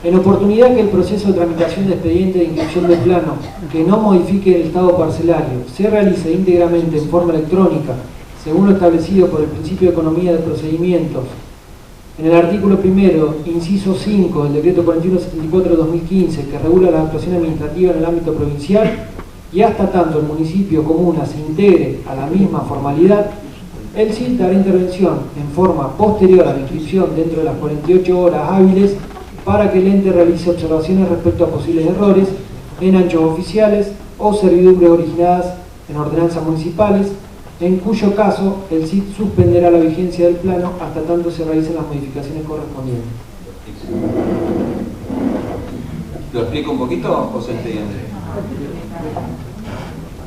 en oportunidad que el proceso de tramitación de expediente de inscripción de plano que no modifique el estado parcelario se realice íntegramente en forma electrónica, según lo establecido por el principio de economía de procedimientos, en el artículo primero, inciso 5 del decreto 4174/2015, que regula la actuación administrativa en el ámbito provincial, y hasta tanto el municipio o comuna se integre a la misma formalidad, el CIT hará intervención en forma posterior a la inscripción dentro de las 48 horas hábiles para que el ente realice observaciones respecto a posibles errores en anchos oficiales o servidumbres originadas en ordenanzas municipales, en cuyo caso el CIT suspenderá la vigencia del plano hasta tanto se realicen las modificaciones correspondientes. ¿Lo explico un poquito o se entiende?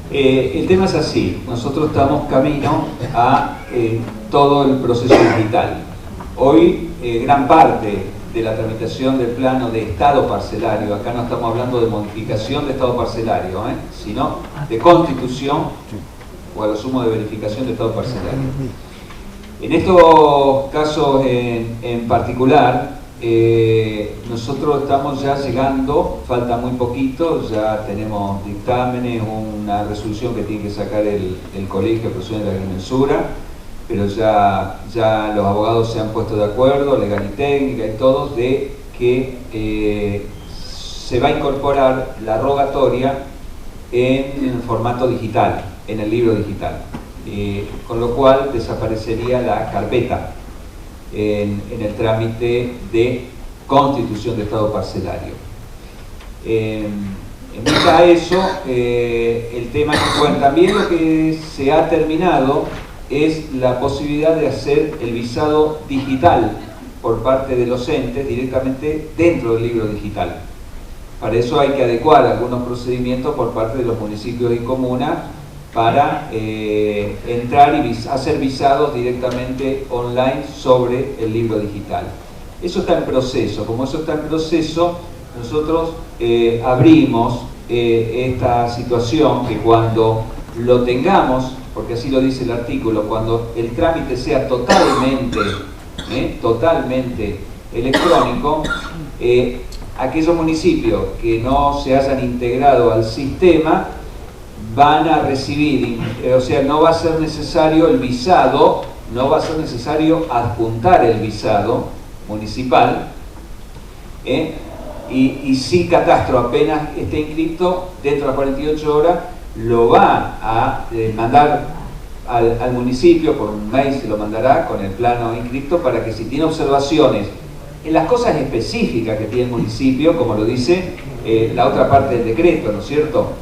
El tema es así, nosotros estamos camino a todo el proceso digital. Hoy gran parte de la tramitación del plano de estado parcelario, acá no estamos hablando de modificación de estado parcelario, sino de constitución o a lo sumo de verificación de estado parcelario. En estos casos en particular, nosotros estamos ya llegando, falta muy poquito, ya tenemos dictámenes, una resolución que tiene que sacar el Colegio de Profesionales de la Agrimensura, pero ya los abogados se han puesto de acuerdo, legal y técnica y todos, de que se va a incorporar la rogatoria en formato digital, en el libro digital, con lo cual desaparecería la carpeta en el trámite de constitución de estado parcelario. En vista a eso, el tema, bueno, también lo que se ha terminado es la posibilidad de hacer el visado digital por parte de los entes directamente dentro del libro digital. Para eso hay que adecuar algunos procedimientos por parte de los municipios y comunas para entrar y hacer visados directamente online sobre el libro digital. Eso está en proceso. Como eso está en proceso, nosotros abrimos esta situación que cuando lo tengamos, porque así lo dice el artículo, cuando el trámite sea totalmente electrónico, aquellos municipios que no se hayan integrado al sistema van a recibir, o sea, no va a ser necesario el visado, no va a ser necesario adjuntar el visado municipal, y si Catastro apenas esté inscrito, dentro de las 48 horas lo va a mandar al municipio, por un mail se lo mandará con el plano inscrito, para que si tiene observaciones en las cosas específicas que tiene el municipio, como lo dice la otra parte del decreto, ¿no es cierto?,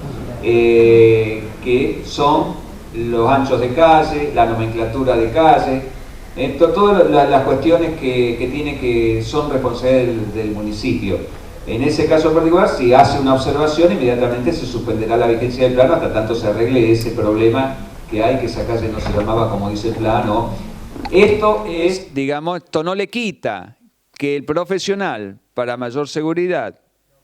que son los anchos de calle, la nomenclatura de calle, todas las cuestiones que son responsabilidad del municipio. En ese caso en particular, si hace una observación, inmediatamente se suspenderá la vigencia del plano hasta tanto se arregle ese problema que hay, que esa calle no se llamaba como dice el plano. Esto es, digamos, esto no le quita que el profesional, para mayor seguridad,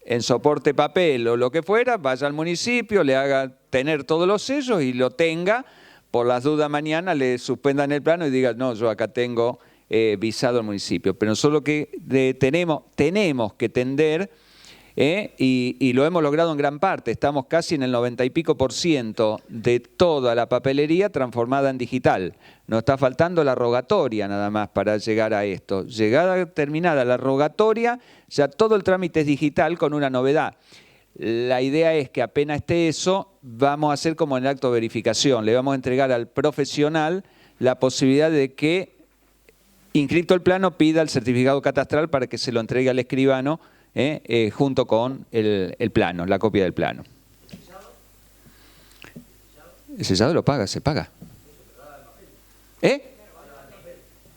en soporte papel o lo que fuera, vaya al municipio, le haga tener todos los sellos y lo tenga, por las dudas mañana le suspendan el plano y diga, no, yo acá tengo visado al municipio. Pero nosotros lo que tenemos que tender y lo hemos logrado en gran parte. Estamos casi en el 90 y pico % de toda la papelería transformada en digital. Nos está faltando la rogatoria nada más para llegar a esto. Llegada terminada la rogatoria, ya todo el trámite es digital con una novedad. La idea es que apenas esté eso, vamos a hacer como en el acto de verificación. Le vamos a entregar al profesional la posibilidad de que, inscrito el plano, pida el certificado catastral para que se lo entregue al escribano junto con el plano, la copia del plano. ¿El sellado lo paga? ¿Se paga?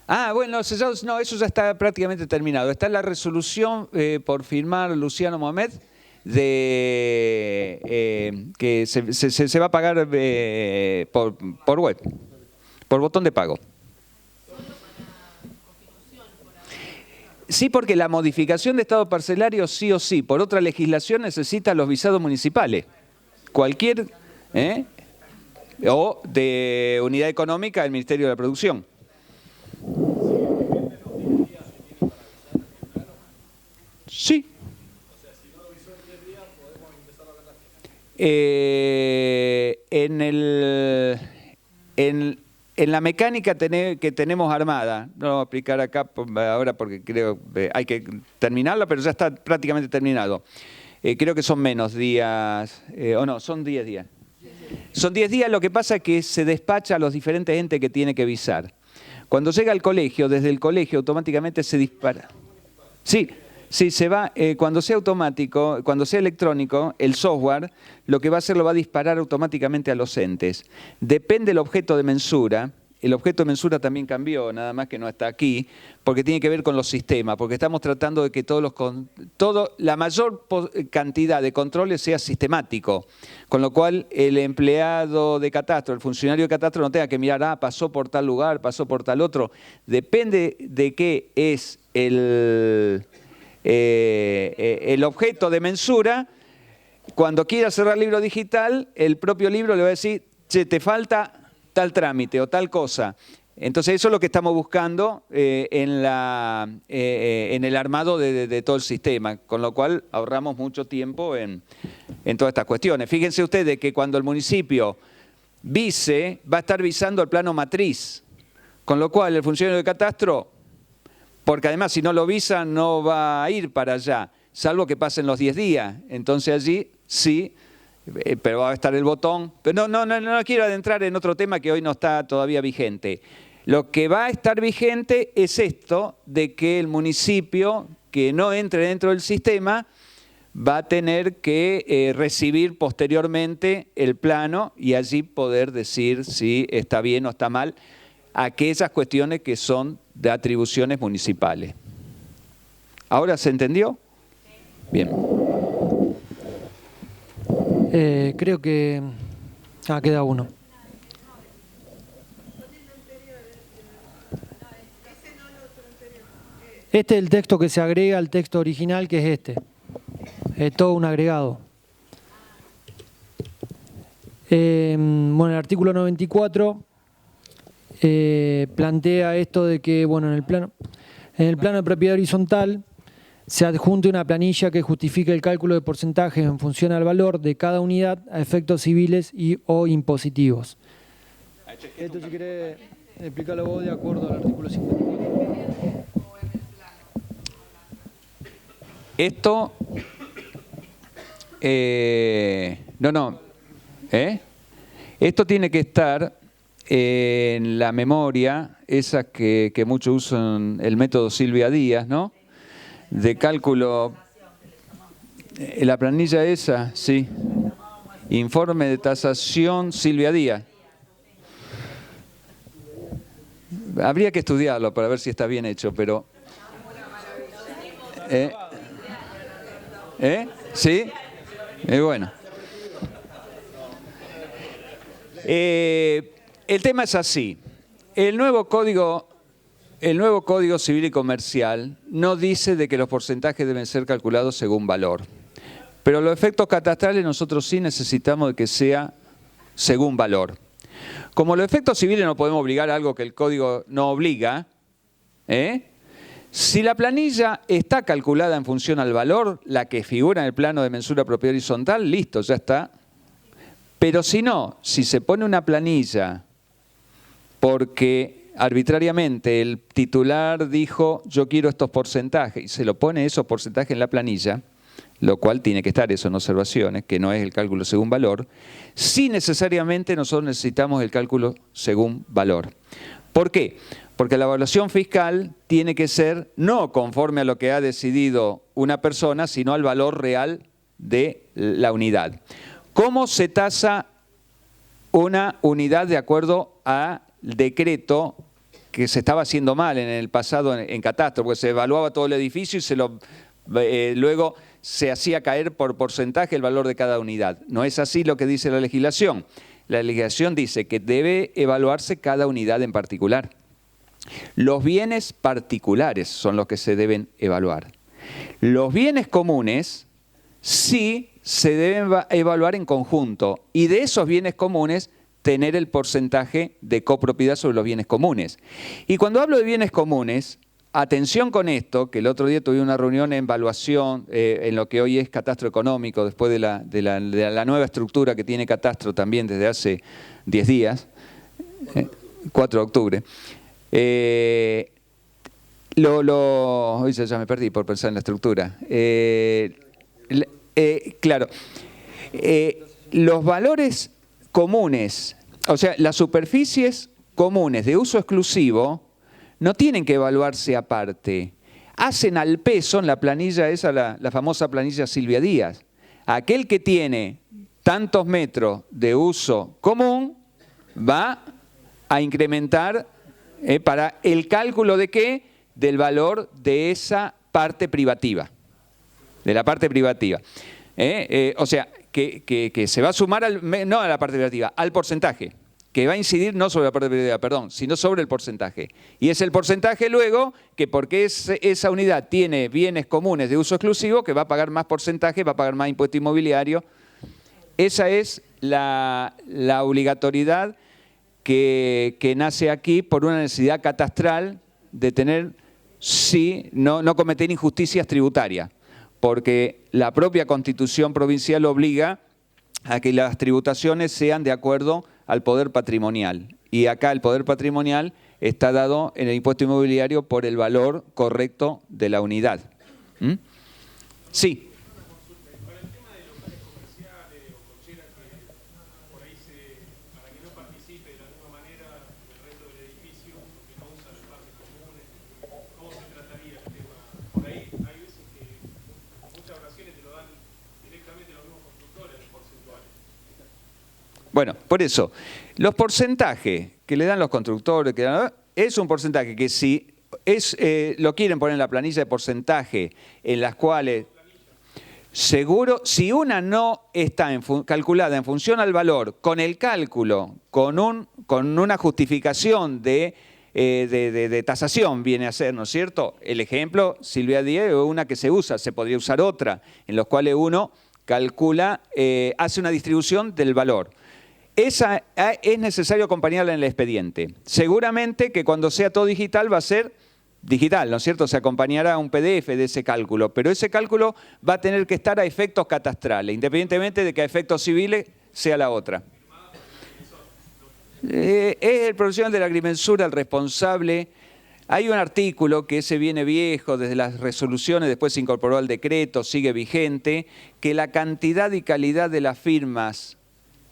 Ah, bueno, los sellados, no, eso ya está prácticamente terminado. Está la resolución por firmar Luciano Mohamed que se va a pagar por web, por botón de pago. Sí, porque la modificación de estado parcelario sí o sí, por otra legislación necesita los visados municipales. Cualquier, o de unidad económica del Ministerio de la Producción. Sí. En la mecánica que tenemos armada, no lo voy a explicar acá ahora porque creo que hay que terminarla, pero ya está prácticamente terminado. Creo que son menos días, o no, son 10 días. Son 10 días, lo que pasa es que se despacha a los diferentes entes que tiene que visar. Cuando llega al colegio, desde el colegio automáticamente se dispara. Sí. Sí, se va, cuando sea automático, cuando sea electrónico, el software lo que va a hacer lo va a disparar automáticamente a los entes. Depende del objeto de mensura. El objeto de mensura también cambió, nada más que no está aquí, porque tiene que ver con los sistemas, porque estamos tratando de que la mayor cantidad de controles sea sistemático, con lo cual el empleado de catastro, el funcionario de catastro no tenga que mirar, pasó por tal lugar, pasó por tal otro. Depende de qué es el objeto de mensura. Cuando quiera cerrar el libro digital, el propio libro le va a decir, che, te falta tal trámite o tal cosa. Entonces eso es lo que estamos buscando en el armado de todo el sistema, con lo cual ahorramos mucho tiempo en todas estas cuestiones. Fíjense ustedes que cuando el municipio vise, va a estar visando el plano matriz, con lo cual el funcionario de catastro, porque además si no lo visa no va a ir para allá, salvo que pasen los 10 días. Entonces allí sí, pero va a estar el botón. Pero no quiero adentrar en otro tema que hoy no está todavía vigente. Lo que va a estar vigente es esto de que el municipio que no entre dentro del sistema va a tener que recibir posteriormente el plano y allí poder decir si está bien o está mal aquellas cuestiones que son de atribuciones municipales. ¿Ahora se entendió? Bien. Creo que... queda uno. Este es el texto que se agrega al texto original, que es este. Es todo un agregado. Bueno, el artículo 94 plantea esto de que, bueno, en el plano de propiedad horizontal se adjunte una planilla que justifique el cálculo de porcentajes en función al valor de cada unidad a efectos civiles o impositivos. Esto, si querés explicarlo vos de acuerdo al artículo 54. Esto... Esto tiene que estar en la memoria, esa que muchos usan, el método Silvia Díaz, ¿no? De cálculo, la planilla esa, sí. Informe de tasación Silvia Díaz. Habría que estudiarlo para ver si está bien hecho, pero... ¿Sí? Bueno. El tema es así. El nuevo Código Civil y Comercial no dice de que los porcentajes deben ser calculados según valor. Pero los efectos catastrales nosotros sí necesitamos de que sea según valor. Como los efectos civiles no podemos obligar a algo que el Código no obliga, Si la planilla está calculada en función al valor, la que figura en el plano de mensura propiedad horizontal, listo, ya está. Pero si no, si se pone una planilla porque arbitrariamente el titular dijo yo quiero estos porcentajes y se lo pone esos porcentajes en la planilla, lo cual tiene que estar eso en observaciones, que no es el cálculo según valor, sí necesariamente nosotros necesitamos el cálculo según valor. ¿Por qué? Porque la evaluación fiscal tiene que ser no conforme a lo que ha decidido una persona, sino al valor real de la unidad. ¿Cómo se tasa una unidad de acuerdo al decreto que se estaba haciendo mal en el pasado en catastro? Porque se evaluaba todo el edificio y luego se hacía caer por porcentaje el valor de cada unidad. No es así lo que dice la legislación. La legislación dice que debe evaluarse cada unidad en particular. Los bienes particulares son los que se deben evaluar. Los bienes comunes sí se deben evaluar en conjunto y de esos bienes comunes tener el porcentaje de copropiedad sobre los bienes comunes. Y cuando hablo de bienes comunes, atención con esto, que el otro día tuve una reunión en evaluación en lo que hoy es catastro económico, después de la nueva estructura que tiene catastro también desde hace 10 días, 4 de octubre. Hoy ya me perdí por pensar en la estructura. Claro, los valores comunes, o sea, las superficies comunes de uso exclusivo no tienen que evaluarse aparte. Hacen al peso en la planilla esa, la famosa planilla Silvia Díaz. Aquel que tiene tantos metros de uso común va a incrementar para el cálculo de ¿qué? Del valor de esa parte privativa. De la parte privativa. O sea, que se va a sumar no a la parte privativa, al porcentaje, que va a incidir no sobre la parte privativa, perdón, sino sobre el porcentaje. Y es el porcentaje luego que porque esa unidad tiene bienes comunes de uso exclusivo, que va a pagar más porcentaje, va a pagar más impuesto inmobiliario. Esa es la obligatoriedad que nace aquí por una necesidad catastral de tener, sí, no cometer injusticias tributarias, porque la propia Constitución provincial obliga a que las tributaciones sean de acuerdo al poder patrimonial. Y acá el poder patrimonial está dado en el impuesto inmobiliario por el valor correcto de la unidad. Sí. Bueno, por eso, los porcentajes que le dan los constructores, es un porcentaje que si lo quieren poner en la planilla de porcentaje, en las cuales, seguro, si una no está calculada en función al valor, con el cálculo, con una justificación de tasación viene a ser, ¿no es cierto? El ejemplo, Silvia Díaz, es una que se usa, se podría usar otra, en los cuales uno calcula, hace una distribución del valor. Esa es necesario acompañarla en el expediente. Seguramente que cuando sea todo digital va a ser digital, ¿no es cierto? Se acompañará un PDF de ese cálculo, pero ese cálculo va a tener que estar a efectos catastrales, independientemente de que a efectos civiles sea la otra. Es el profesional de la agrimensura el responsable. Hay un artículo que ese viene viejo desde las resoluciones, después se incorporó al decreto, sigue vigente, que la cantidad y calidad de las firmas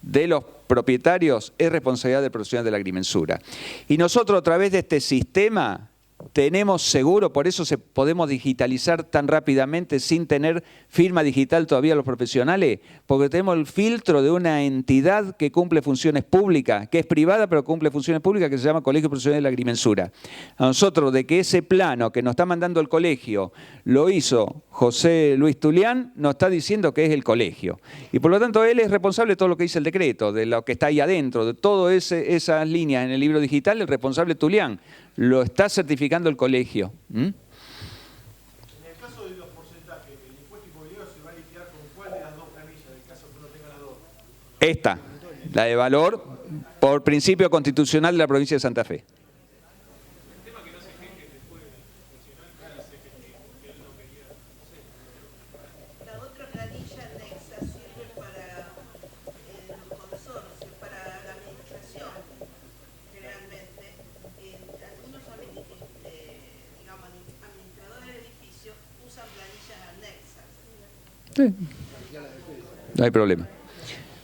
de los propietarios es responsabilidad del profesional de la agrimensura. Y nosotros a través de este sistema tenemos seguro, por eso podemos digitalizar tan rápidamente sin tener firma digital todavía los profesionales, porque tenemos el filtro de una entidad que cumple funciones públicas, que es privada pero cumple funciones públicas, que se llama Colegio Profesional de la Agrimensura. A nosotros de que ese plano que nos está mandando el colegio lo hizo José Luis Tulián, nos está diciendo que es el colegio. Y por lo tanto él es responsable de todo lo que dice el decreto, de lo que está ahí adentro, de todas esas líneas en el libro digital, el responsable Tulián. Lo está certificando el colegio. En el caso de los porcentajes, el impuesto inmobiliario se va a liquidar con cuál de las dos planillas, en el caso que uno tenga las dos. Esta, la de valor, por principio constitucional de la provincia de Santa Fe. Sí. No hay problema.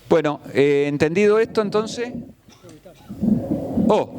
Bueno, entendido esto entonces. Oh,